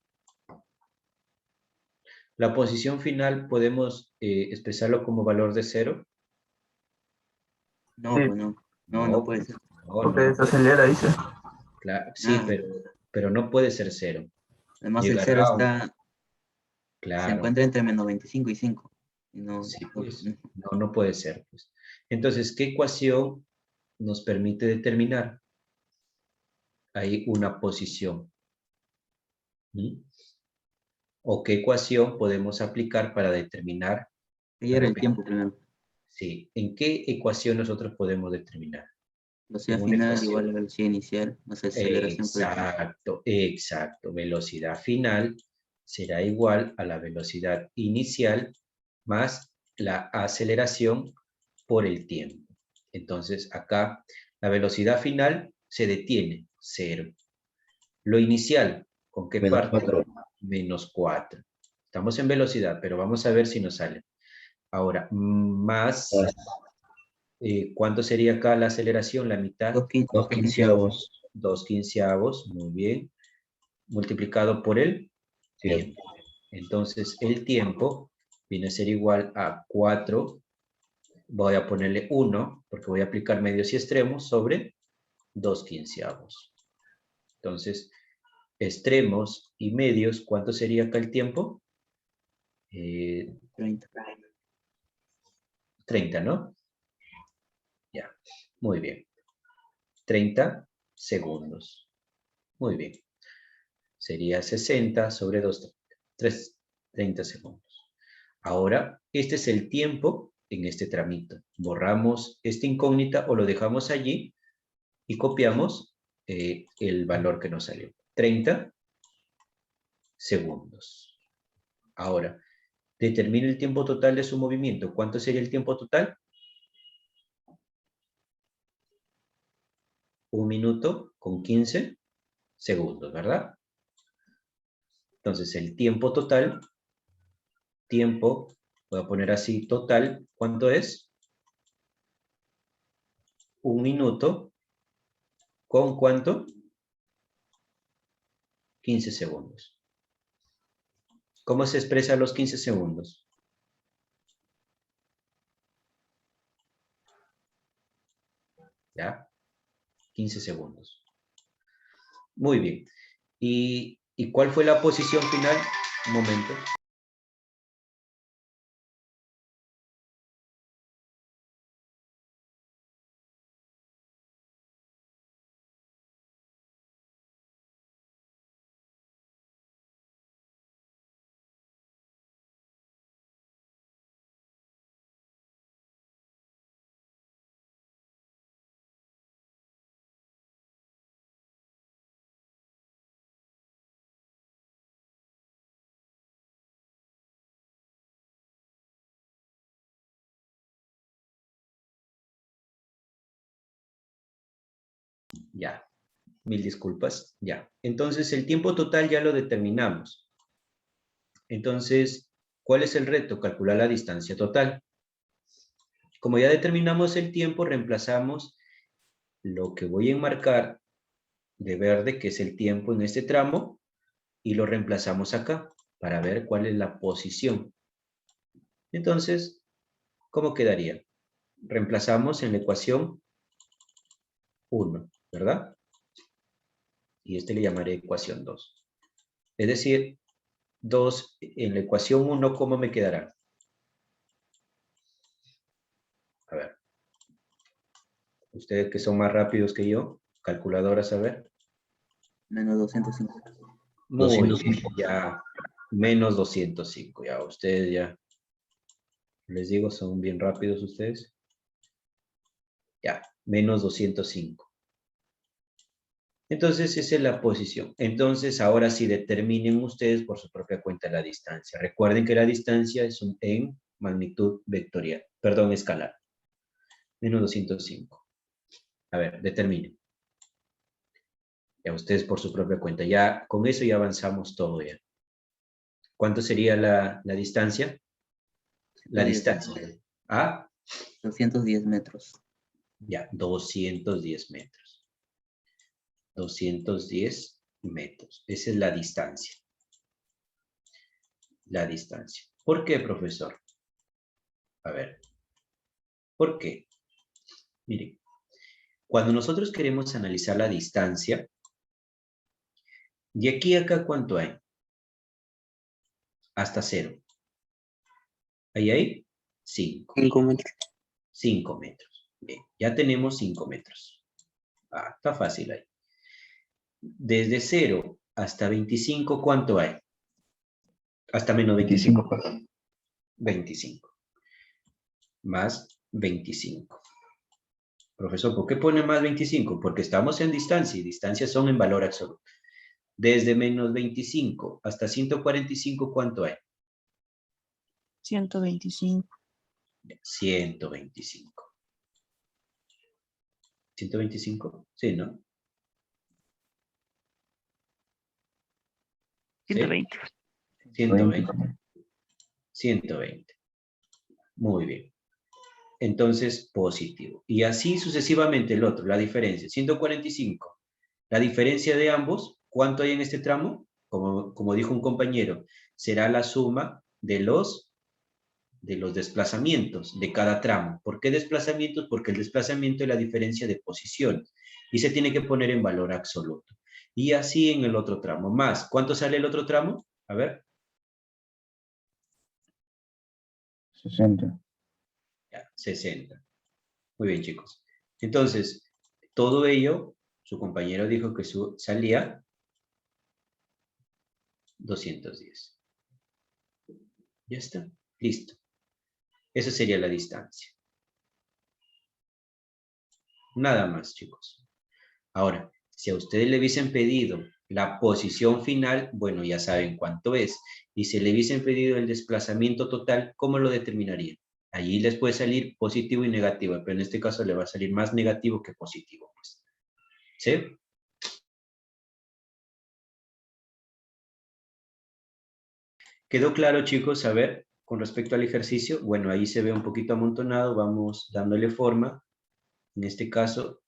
La posición final podemos expresarlo como valor de 0. No, Sí, pues no puede ser. porque No. desacelera, dice. Claro, sí, Nada. pero no puede ser 0. Además, el 0 Llegará a se claro, encuentra entre -25 y 5. Y no, sí, pues, no puede ser. Pues. Entonces, ¿qué ecuación nos permite determinar ahí una posición? ¿Mm? ¿O qué ecuación podemos aplicar para determinar, ahí era el repito, tiempo primero. sí, ¿en qué ecuación nosotros podemos determinar? Velocidad En una final ecuación. igual a velocidad inicial, más aceleración por el tiempo. Exacto. Velocidad final será igual a la velocidad inicial más la aceleración por el tiempo. Entonces, acá la velocidad final se detiene, 0. Lo inicial, ¿con qué parte? -4. -4. Estamos en velocidad, pero vamos a ver si nos sale. Ahora, más, ¿cuánto sería acá la aceleración? La mitad. 2/15. 2/15, muy bien, multiplicado por el Tiempo. tiempo. Entonces, el tiempo viene a ser igual a 4, voy a ponerle 1, porque voy a aplicar medios y extremos, sobre 2/15. Entonces, extremos y medios, ¿cuánto sería acá el tiempo? 30. 30, ¿no? Ya, muy bien. 30 segundos. Muy bien. Sería 60 sobre 2, 30 segundos. Ahora, este es el tiempo en este tramito. Borramos esta incógnita o lo dejamos allí y copiamos el valor que nos salió. 30 segundos. Ahora, determine el tiempo total de su movimiento. ¿Cuánto sería el tiempo total? 1 minuto con 15 segundos, ¿verdad? Entonces, el tiempo total, voy a poner así, total, ¿cuánto es? 1 minuto con ¿cuánto? 15 segundos. ¿Cómo se expresan los 15 segundos? ¿Ya? 15 segundos. Muy bien. ¿Y cuál fue la posición final? Un momento. Ya. Mil disculpas. Ya. Entonces, el tiempo total ya lo determinamos. Entonces, ¿cuál es el reto? Calcular la distancia total. Como ya determinamos el tiempo, reemplazamos lo que voy a enmarcar de verde, que es el tiempo en este tramo, y lo reemplazamos acá para ver cuál es la posición. Entonces, ¿cómo quedaría? Reemplazamos en la ecuación 1, ¿verdad? Y este le llamaré ecuación 2. Es decir, 2 en la ecuación 1, ¿cómo me quedará? A ver. Ustedes que son más rápidos que yo, calculadoras, a ver. Menos 205. Muy 205. bien, ya. Menos 205, ya. Ustedes ya. Les digo, son bien rápidos ustedes. Ya, menos 205. Entonces, esa es la posición. Entonces, ahora sí determinen ustedes por su propia cuenta la distancia. Recuerden que la distancia es en magnitud vectorial, perdón, escalar. Menos 205. A ver, determinen. Ya ustedes por su propia cuenta. Ya, con eso ya avanzamos todo ya. ¿Cuánto sería la distancia? La distancia. ¿Ah? 210 metros. Ya, 210 metros. 210 metros. Esa es la distancia. La distancia. ¿Por qué, profesor? A ver. ¿Por qué? Miren, cuando nosotros queremos analizar la distancia, de aquí a acá, ¿cuánto hay? Hasta 0. ¿Ahí hay? 5. 5 metros. 5 metros. Bien, ya tenemos 5 metros. Ah, está fácil ahí. Desde 0 hasta 25, ¿cuánto hay? Hasta menos 25. 25. Más 25. Profesor, ¿por qué pone más 25? Porque estamos en distancia y distancias son en valor absoluto. Desde menos 25 hasta 145, ¿cuánto hay? 125. 125. ¿125? Sí, ¿no? ¿Sí? 120. 120. 120. Muy bien. Entonces, positivo. Y así sucesivamente el otro, la diferencia. 145. La diferencia de ambos, ¿cuánto hay en este tramo? Como dijo un compañero, será la suma de los desplazamientos de cada tramo. ¿Por qué desplazamientos? Porque el desplazamiento es la diferencia de posición y se tiene que poner en valor absoluto. Y así en el otro tramo. Más, ¿cuánto sale el otro tramo? A ver. 60. Ya, 60. Muy bien, chicos. Entonces, todo ello, su compañero dijo que salía 210. Ya está, listo. Esa sería la distancia. Nada más, chicos. Ahora, si a ustedes le hubiesen pedido la posición final, bueno, ya saben cuánto es. Y si le hubiesen pedido el desplazamiento total, ¿cómo lo determinarían? Allí les puede salir positivo y negativo, pero en este caso le va a salir más negativo que positivo, pues. ¿Sí? ¿Quedó claro, chicos? A ver, con respecto al ejercicio, bueno, ahí se ve un poquito amontonado, vamos dándole forma. En este caso,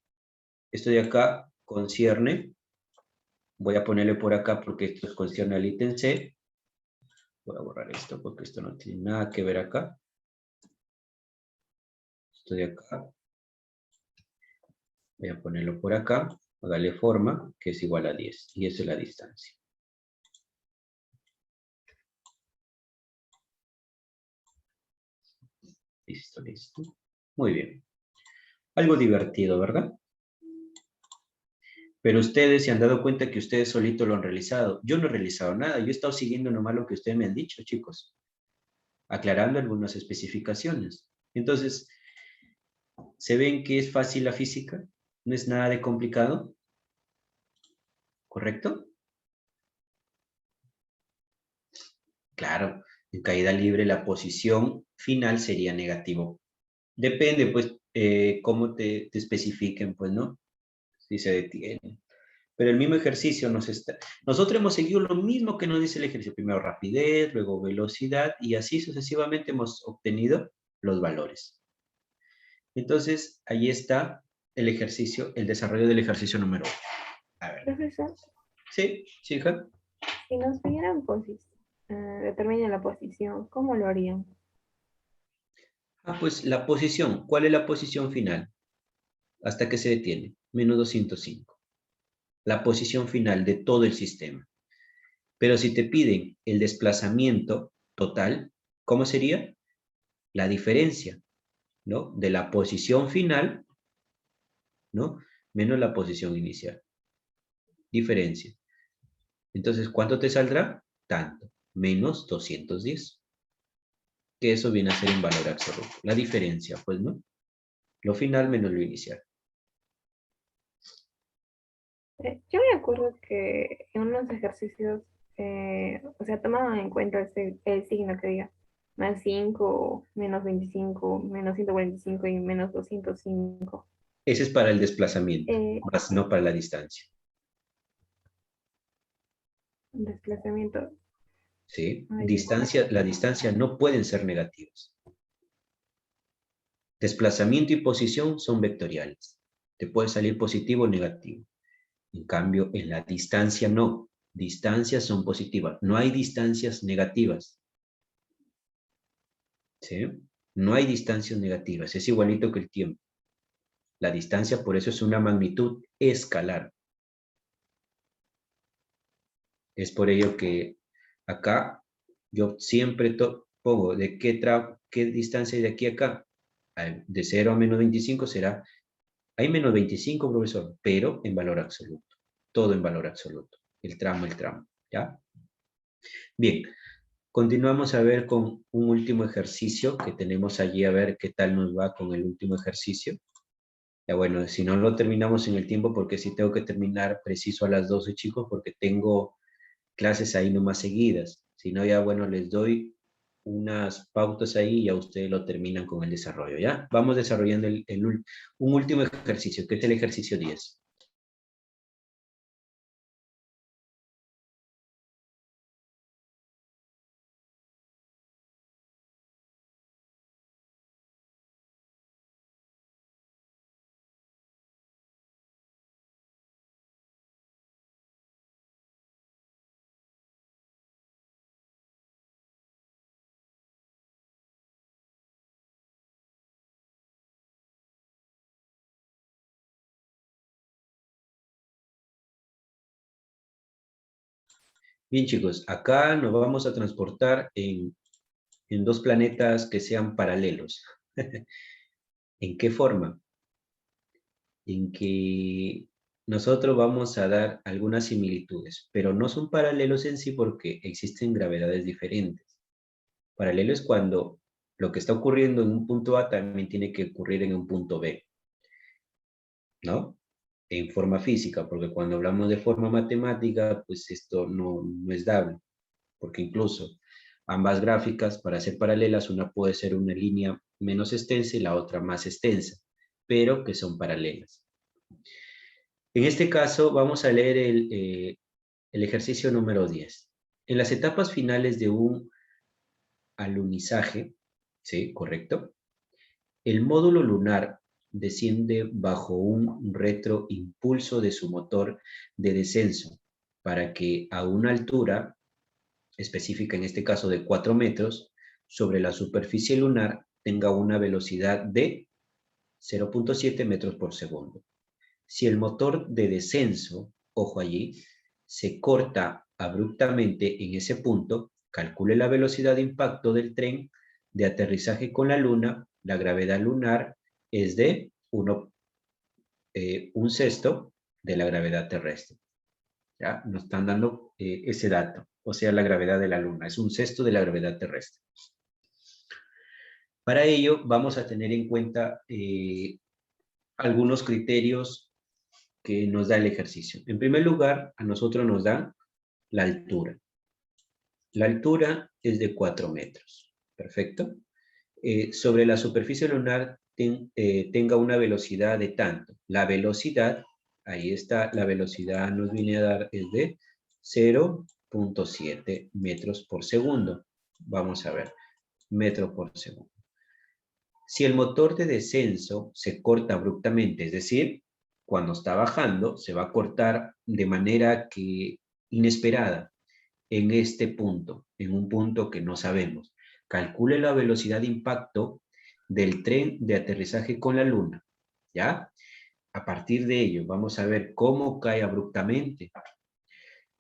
esto de acá concierne. Voy a ponerle por acá porque esto concierne al ítem C. Voy a borrar esto porque esto no tiene nada que ver acá. Esto de acá. Voy a ponerlo por acá, darle forma, que es igual a 10. Y esa es la distancia. Listo, listo. Muy bien. Algo divertido, ¿verdad? Pero ustedes se han dado cuenta que ustedes solitos lo han realizado. Yo no he realizado nada. Yo he estado siguiendo nomás lo que ustedes me han dicho, chicos. Aclarando algunas especificaciones. Entonces, ¿se ven que es fácil la física? No es nada de complicado. ¿Correcto? Claro, en caída libre la posición final sería negativo. Depende, pues, cómo te especifiquen, pues, ¿no? Si se detiene. Pero el mismo ejercicio Nosotros hemos seguido lo mismo que nos dice el ejercicio. Primero rapidez, luego velocidad, y así sucesivamente hemos obtenido los valores. Entonces, ahí está el ejercicio, el desarrollo del ejercicio número 1. A ver. Profesor, Sí, sí, hija. si nos pidieran determinen la posición, ¿cómo lo harían? Pues la posición. ¿Cuál es la posición final? Hasta que se detiene. Menos 205. La posición final de todo el sistema. Pero si te piden el desplazamiento total, ¿cómo sería? La diferencia, ¿no? De la posición final, ¿no? Menos la posición inicial. Diferencia. Entonces, ¿cuánto te saldrá? Tanto. Menos 210. Que eso viene a ser un valor absoluto. La diferencia, pues, ¿no? Lo final menos lo inicial. Yo me acuerdo que en unos ejercicios, o sea, tomaban en cuenta el signo que diga más 5, menos 25, menos 145 y menos 205. Ese es para el desplazamiento, Eh, más no para la distancia. Desplazamiento. ¿Sí? Ay, La distancia no pueden ser negativas. Desplazamiento y posición son vectoriales. Te puede salir positivo o negativo. En cambio, en la distancia no. Distancias son positivas. No hay distancias negativas. ¿Sí? No hay distancias negativas. Es igualito que el tiempo. La distancia, por eso, es una magnitud escalar. Es por ello que acá yo siempre pongo de qué distancia hay de aquí a acá. De 0 a menos 25 será, hay menos 25, profesor, pero en valor absoluto. Todo en valor absoluto. El tramo, ¿ya? Bien, continuamos a ver con un último ejercicio que tenemos allí, a ver qué tal nos va con el último ejercicio. Ya bueno, si no lo terminamos en el tiempo, porque sí tengo que terminar preciso a las 12, chicos, porque tengo clases ahí nomás seguidas. Si no, ya bueno, les doy unas pautas ahí y ya ustedes lo terminan con el desarrollo, ¿ya? Vamos desarrollando un último ejercicio, que es el ejercicio 10. Bien, chicos, acá nos vamos a transportar en dos planetas que sean paralelos. ¿En qué forma? En que nosotros vamos a dar algunas similitudes, pero no son paralelos en sí porque existen gravedades diferentes. Paralelo es cuando lo que está ocurriendo en un punto A también tiene que ocurrir en un punto B, ¿no? En forma física, porque cuando hablamos de forma matemática, pues esto no es dable, porque incluso ambas gráficas, para ser paralelas, una puede ser una línea menos extensa y la otra más extensa, pero que son paralelas. En este caso, vamos a leer el ejercicio número 10. En las etapas finales de un alunizaje, ¿sí? ¿Correcto? El módulo lunar desciende bajo un retroimpulso de su motor de descenso para que a una altura específica, en este caso de 4 metros, sobre la superficie lunar tenga una velocidad de 0.7 metros por segundo. Si el motor de descenso, ojo allí, se corta abruptamente en ese punto, calcule la velocidad de impacto del tren de aterrizaje con la Luna. La gravedad lunar es de un sexto de la gravedad terrestre. ¿Ya? Nos están dando ese dato, o sea, la gravedad de la Luna es un sexto de la gravedad terrestre. Para ello vamos a tener en cuenta algunos criterios que nos da el ejercicio. En primer lugar, a nosotros nos da la altura. La altura es de 4 metros. Perfecto. Sobre la superficie lunar tenga una velocidad de tanto. La velocidad, ahí está, la velocidad nos viene a dar es de 0.7 metros por segundo. Vamos a ver, metros por segundo. Si el motor de descenso se corta abruptamente, es decir, cuando está bajando, se va a cortar de manera inesperada en este punto, en un punto que no sabemos. Calcule la velocidad de impacto del tren de aterrizaje con la Luna, ¿ya? A partir de ello, vamos a ver cómo cae abruptamente,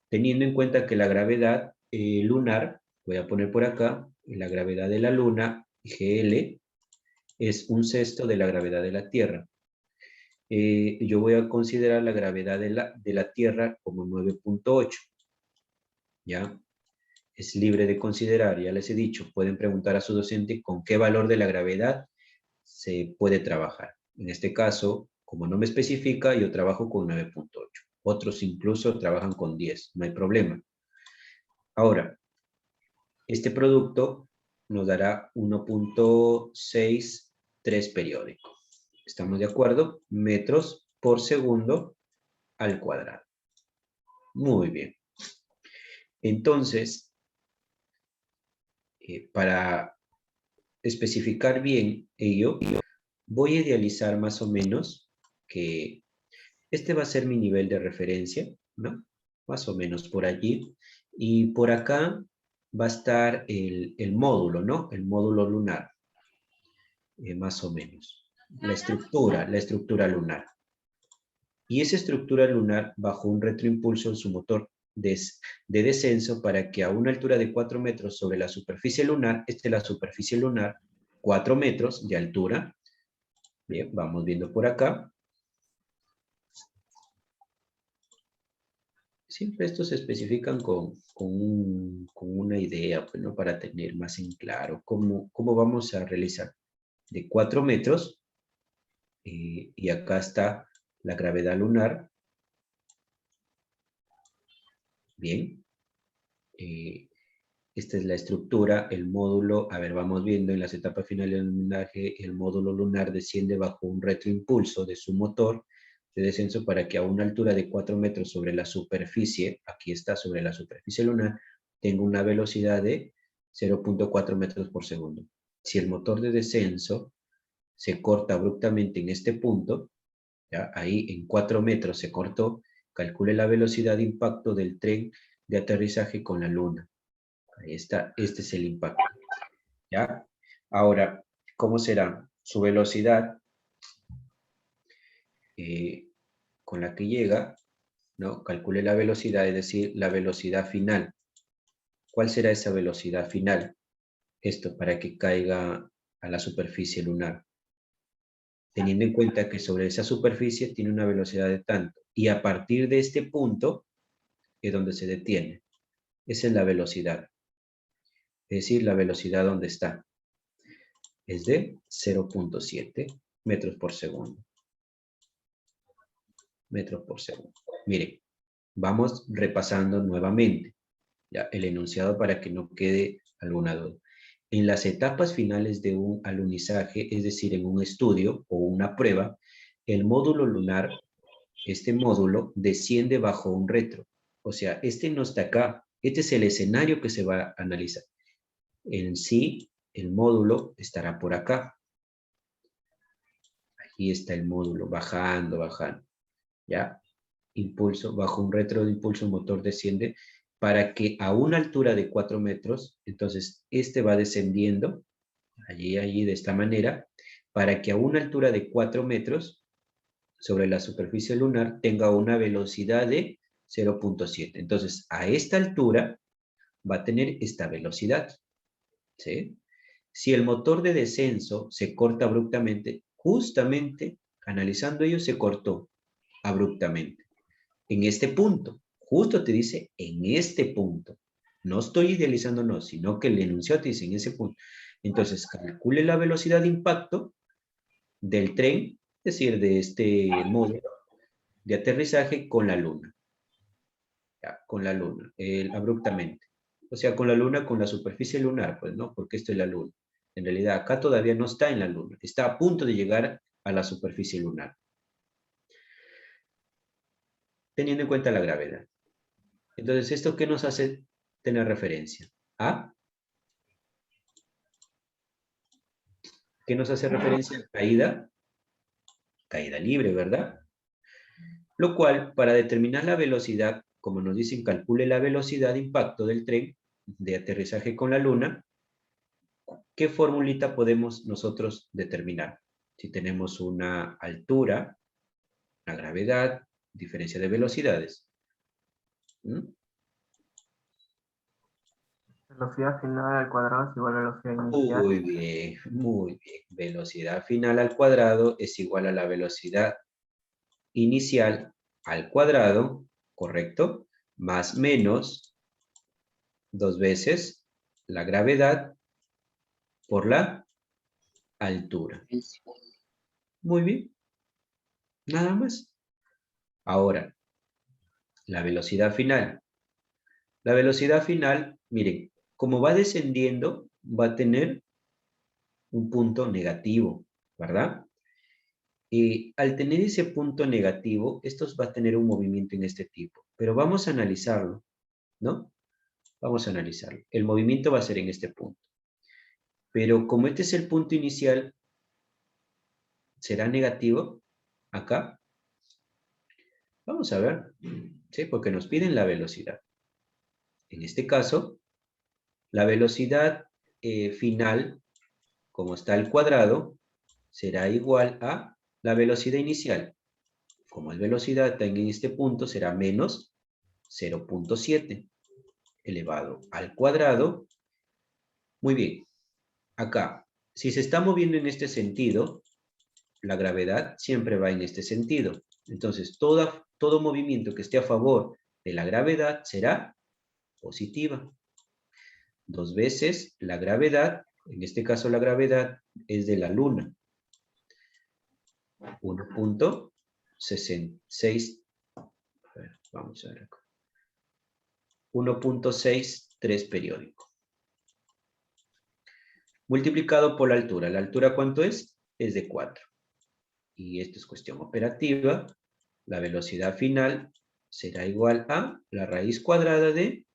teniendo en cuenta que la gravedad lunar, voy a poner por acá, la gravedad de la Luna, GL, es un sexto de la gravedad de la Tierra. Yo voy a considerar la gravedad de la Tierra como 9.8, ¿ya? Es libre de considerar, ya les he dicho, pueden preguntar a su docente con qué valor de la gravedad se puede trabajar. En este caso, como no me especifica, yo trabajo con 9.8. Otros incluso trabajan con 10, no hay problema. Ahora, este producto nos dará 1.63 periódico. ¿Estamos de acuerdo? Metros por segundo al cuadrado. Muy bien. Entonces, para especificar bien ello, voy a idealizar más o menos que este va a ser mi nivel de referencia, ¿no? Más o menos por allí. Y por acá va a estar el módulo, ¿no? El módulo lunar, más o menos. La estructura lunar. Y esa estructura lunar bajo un retroimpulso en su motor de descenso para que a una altura de 4 metros sobre la superficie lunar, esta es la superficie lunar, 4 metros de altura. Bien, vamos viendo por acá. Siempre estos se especifican con una idea, pues, ¿no? Para tener más en claro cómo vamos a realizar. De 4 metros, y acá está la gravedad lunar. Bien. Esta es la estructura, el módulo, a ver, vamos viendo en las etapas finales del alunizaje, el módulo lunar desciende bajo un retroimpulso de su motor de descenso para que a una altura de 4 metros sobre la superficie, aquí está sobre la superficie lunar, tenga una velocidad de 0.4 metros por segundo. Si el motor de descenso se corta abruptamente en este punto, ¿ya? Ahí en 4 metros se cortó, calcule la velocidad de impacto del tren de aterrizaje con la Luna. Ahí está, este es el impacto. ¿Ya? Ahora, ¿cómo será? Su velocidad con la que llega, ¿no? Calcule la velocidad, es decir, la velocidad final. ¿Cuál será esa velocidad final? Esto para que caiga a la superficie lunar. Teniendo en cuenta que sobre esa superficie tiene una velocidad de tanto. Y a partir de este punto es donde se detiene. Esa es la velocidad. Es decir, la velocidad donde está. Es de 0.7 metros por segundo. Metros por segundo. Miren, vamos repasando nuevamente ya el enunciado para que no quede alguna duda. En las etapas finales de un alunizaje, es decir, en un estudio o una prueba, el módulo lunar, este módulo, desciende bajo un retro. O sea, este no está acá. Este es el escenario que se va a analizar. En sí, el módulo estará por acá. Aquí está el módulo, bajando, bajando. ¿Ya? Impulso, bajo un retro de impulso, el motor desciende para que a una altura de 4 metros, entonces este va descendiendo, allí, de esta manera, para que a una altura de 4 metros, sobre la superficie lunar tenga una velocidad de 0.7. Entonces, a esta altura va a tener esta velocidad, ¿sí? Si el motor de descenso se corta abruptamente, justamente analizando ello se cortó abruptamente. En este punto, justo te dice en este punto. No estoy idealizando, no, sino que el enunciado te dice en ese punto. Entonces, calcule la velocidad de impacto del tren, es decir, de este módulo de aterrizaje con la luna. Ya, con la luna, abruptamente. O sea, con la luna, con la superficie lunar, pues, ¿no? Porque esto es la luna. En realidad, acá todavía no está en la luna. Está a punto de llegar a la superficie lunar. Teniendo en cuenta la gravedad. Entonces, ¿esto qué nos hace tener referencia? ¿A? ¿Qué nos hace referencia? Caída. Caída libre, ¿verdad? Lo cual, para determinar la velocidad, como nos dicen, calcule la velocidad de impacto del tren de aterrizaje con la luna, ¿qué formulita podemos nosotros determinar? Si tenemos una altura, una gravedad, diferencia de velocidades. ¿Mm? Velocidad final al cuadrado es igual a velocidad inicial. Muy bien, muy bien. Velocidad final al cuadrado es igual a la velocidad inicial al cuadrado, ¿correcto? Más menos 2 veces la gravedad por la altura. Muy bien. Nada más. Ahora, la velocidad final. La velocidad final, miren, como va descendiendo, va a tener un punto negativo, ¿verdad? Y al tener ese punto negativo, esto va a tener un movimiento en este tipo. Pero vamos a analizarlo, ¿no? Vamos a analizarlo. El movimiento va a ser en este punto. Pero como este es el punto inicial, ¿será negativo acá? Vamos a ver, ¿sí? Porque nos piden la velocidad. En este caso, la velocidad final, como está al cuadrado, será igual a la velocidad inicial. Como es velocidad en este punto, será menos 0.7 elevado al cuadrado. Muy bien. Acá, si se está moviendo en este sentido, la gravedad siempre va en este sentido. Entonces, todo movimiento que esté a favor de la gravedad será positiva. 2 veces la gravedad, en este caso la gravedad es de la luna. 1.66, vamos a ver acá. 1.63 periódico. Multiplicado por la altura. ¿La altura cuánto es? Es de 4. Y esto es cuestión operativa. La velocidad final será igual a la raíz cuadrada de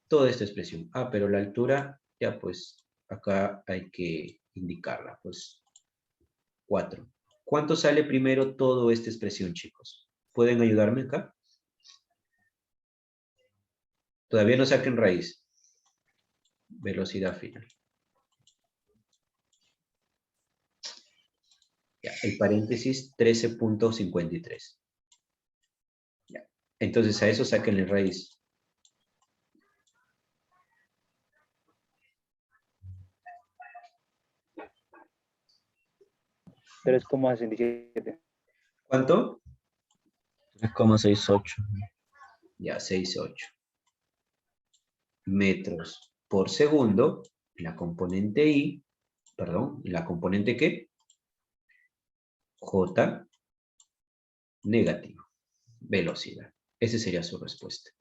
toda esta expresión. Ah, pero la altura, ya pues, acá hay que indicarla. Pues 4. ¿Cuánto sale primero toda esta expresión, chicos? ¿Pueden ayudarme acá? Todavía no saquen raíz. Velocidad final. Ya, el paréntesis 13.53. Ya. Entonces a eso sáquenle raíz. $3,67. ¿Cuánto? 3,68. Ya, 6,8 metros por segundo. La componente I, perdón, ¿la componente qué? J negativo. Velocidad. Esa sería su respuesta.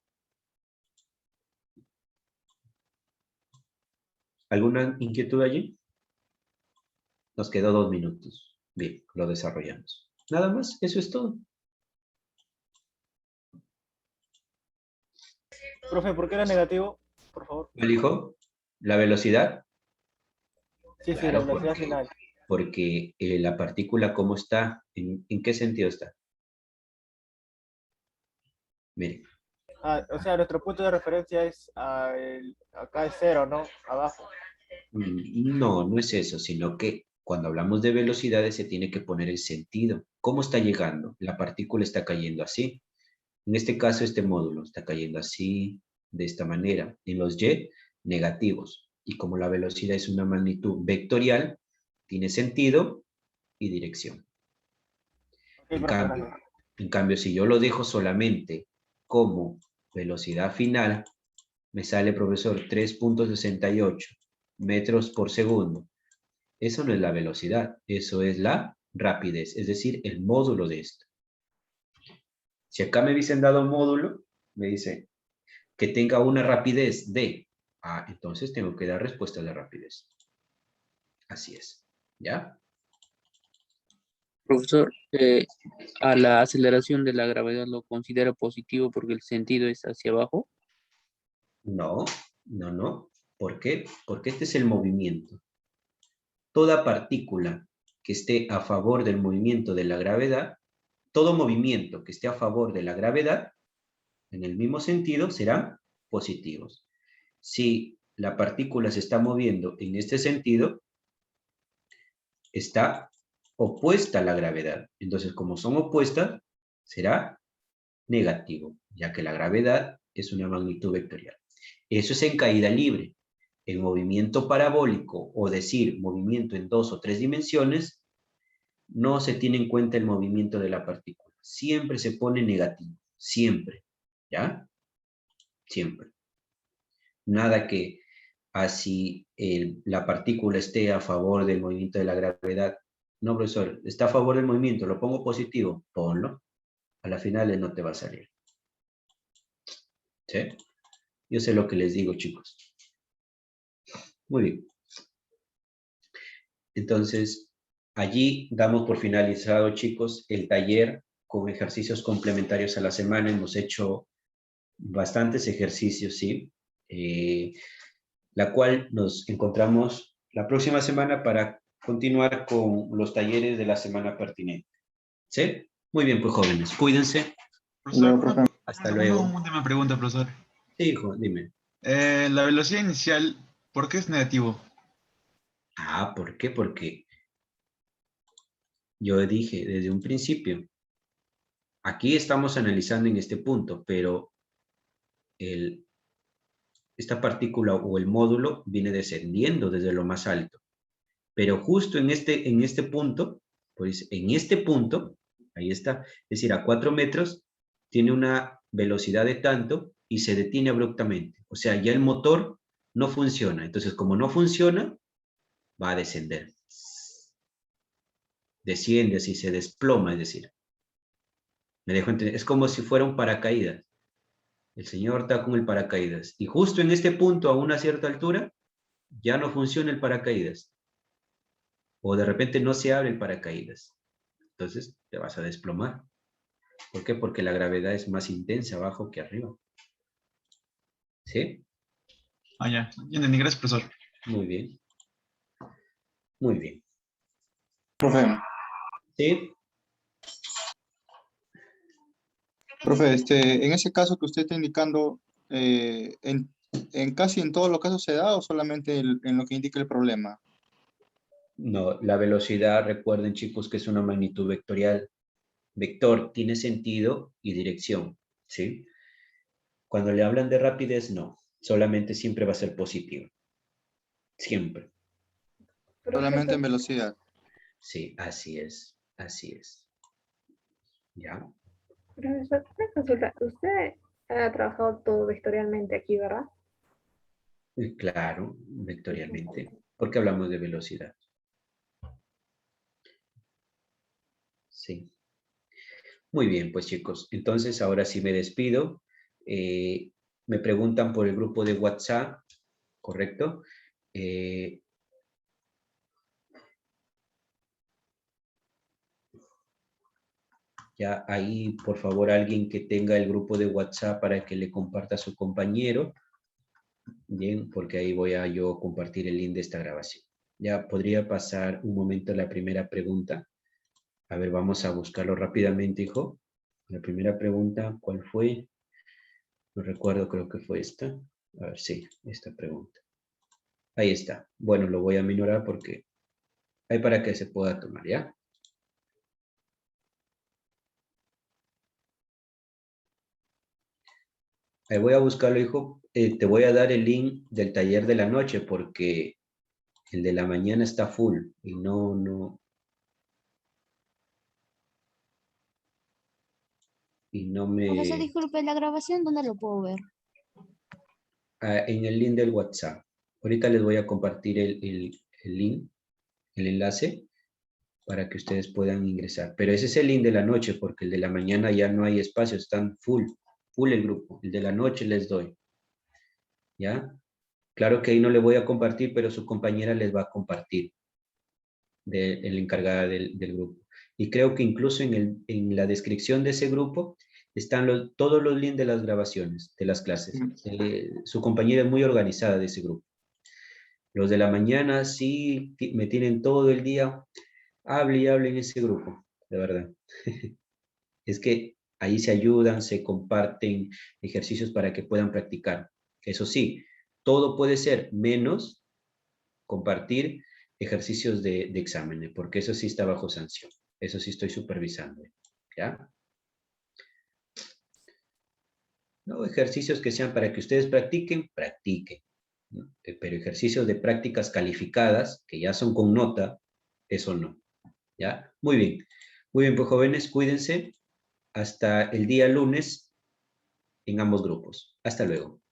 ¿Alguna inquietud allí? Nos quedó 2 minutos. Bien, lo desarrollamos. Nada más, eso es todo. Profe, ¿por qué era negativo? Por favor. ¿Me dijo? ¿La velocidad? Sí, sí, la Claro, velocidad final. porque la partícula, ¿cómo está? ¿En qué sentido está? Mire. O sea, nuestro punto de referencia es acá es 0, ¿no? Abajo. No, no es eso, sino que Cuando hablamos de velocidades se tiene que poner el sentido. ¿Cómo está llegando? La partícula está cayendo así. En este caso, este módulo está cayendo así, de esta manera. En los Y, negativos. Y como la velocidad es una magnitud vectorial, tiene sentido y dirección. Ok, profe, gracias. En cambio, si yo lo dejo solamente como velocidad final, me sale, profesor, 3.68 metros por segundo. Eso no es la velocidad, eso es la rapidez, es decir, el módulo de esto. Si acá me hubiesen dado un módulo, me dice que tenga una rapidez de, entonces tengo que dar respuesta a la rapidez. Así es, ¿ya? Profesor, a la aceleración de la gravedad lo considera positivo porque el sentido es hacia abajo. No, no, no. ¿Por qué? Porque este es el movimiento. Toda partícula que esté a favor del movimiento de la gravedad, todo movimiento que esté a favor de la gravedad, en el mismo sentido, serán positivos. Si la partícula se está moviendo en este sentido, está opuesta a la gravedad. Entonces, como son opuestas, será negativo, ya que la gravedad es una magnitud vectorial. Eso es en caída libre. El movimiento parabólico, o decir, movimiento en 2 o 3 dimensiones, no se tiene en cuenta el movimiento de la partícula. Siempre se pone negativo. Siempre. ¿Ya? Siempre. Nada que así la partícula esté a favor del movimiento de la gravedad. No, profesor, está a favor del movimiento, lo pongo positivo, ponlo. A la final no te va a salir. ¿Sí? Yo sé lo que les digo, chicos. Muy bien. Entonces, allí damos por finalizado, chicos, el taller con ejercicios complementarios a la semana. Hemos hecho bastantes ejercicios, ¿sí? La cual nos encontramos la próxima semana para continuar con los talleres de la semana pertinente. ¿Sí? Muy bien, pues jóvenes, cuídense. Profesor, Hasta luego. una última pregunta, profesor. Sí, hijo, dime. La velocidad inicial, ¿por qué es negativo? ¿Por qué? Porque yo dije desde un principio, aquí estamos analizando en este punto, pero esta partícula o el módulo viene descendiendo desde lo más alto. Pero justo en este punto, pues en este punto, ahí está, es decir, a 4 metros, tiene una velocidad de tanto y se detiene abruptamente. O sea, ya el motor no funciona. Entonces, como no funciona, va a descender. Desciende así, se desploma, es decir. Me dejo entender. Es como si fuera un paracaídas. El señor está con el paracaídas. Y justo en este punto, a una cierta altura, ya no funciona el paracaídas. O de repente no se abre el paracaídas. Entonces te vas a desplomar. ¿Por qué? Porque la gravedad es más intensa abajo que arriba. ¿Sí? Ya entendí, gracias, profesor. Muy bien. Muy bien. Profe, ¿Sí? profe, en ese caso que usted está indicando, en casi en todos los casos se da o solamente en lo que indica el problema. No, la velocidad, recuerden chicos que es una magnitud vectorial. Vector tiene sentido y dirección. ¿Sí? Cuando le hablan de rapidez, no. Solamente siempre va a ser positivo. Siempre. Solamente en velocidad. Sí, así es. Así es. ¿Ya? Profesor, una consulta. Usted ha trabajado todo vectorialmente aquí, ¿verdad? Claro, vectorialmente. Porque hablamos de velocidad. Sí. Muy bien, pues chicos. Entonces, ahora sí me despido. Me preguntan por el grupo de WhatsApp, ¿correcto? Ya ahí, por favor, alguien que tenga el grupo de WhatsApp para que le comparta a su compañero. Bien, porque ahí voy a yo compartir el link de esta grabación. Ya podría pasar un momento la primera pregunta. A ver, vamos a buscarlo rápidamente, hijo. La primera pregunta, ¿cuál fue? No recuerdo, creo que fue esta. A ver, sí, esta pregunta. Ahí está. Bueno, lo voy a minorar porque Ahí para que se pueda tomar, ¿ya? Ahí voy a buscarlo, hijo. Te voy a dar el link del taller de la noche porque el de la mañana está full y no Profesor, me... disculpe, la grabación, ¿dónde lo puedo ver? En el link del WhatsApp. Ahorita les voy a compartir el link, el enlace, para que ustedes puedan ingresar. Pero ese es el link de la noche, porque el de la mañana ya no hay espacio, están full el grupo. El de la noche les doy. ¿Ya? Claro que ahí no le voy a compartir, pero su compañera les va a compartir, la encargada del grupo. Y creo que incluso en la descripción de ese grupo están todos los links de las grabaciones, de las clases. Su compañera es muy organizada de ese grupo. Los de la mañana sí me tienen todo el día, hable y hable en ese grupo, de verdad. Es que ahí se ayudan, se comparten ejercicios para que puedan practicar. Eso sí, todo puede ser menos compartir ejercicios de exámenes, porque eso sí está bajo sanción. Eso sí estoy supervisando, ¿ya? No, ejercicios que sean para que ustedes practiquen, practiquen. ¿No? Pero ejercicios de prácticas calificadas, que ya son con nota, eso no. ¿Ya? Muy bien. Muy bien, pues jóvenes, cuídense. Hasta el día lunes en ambos grupos. Hasta luego.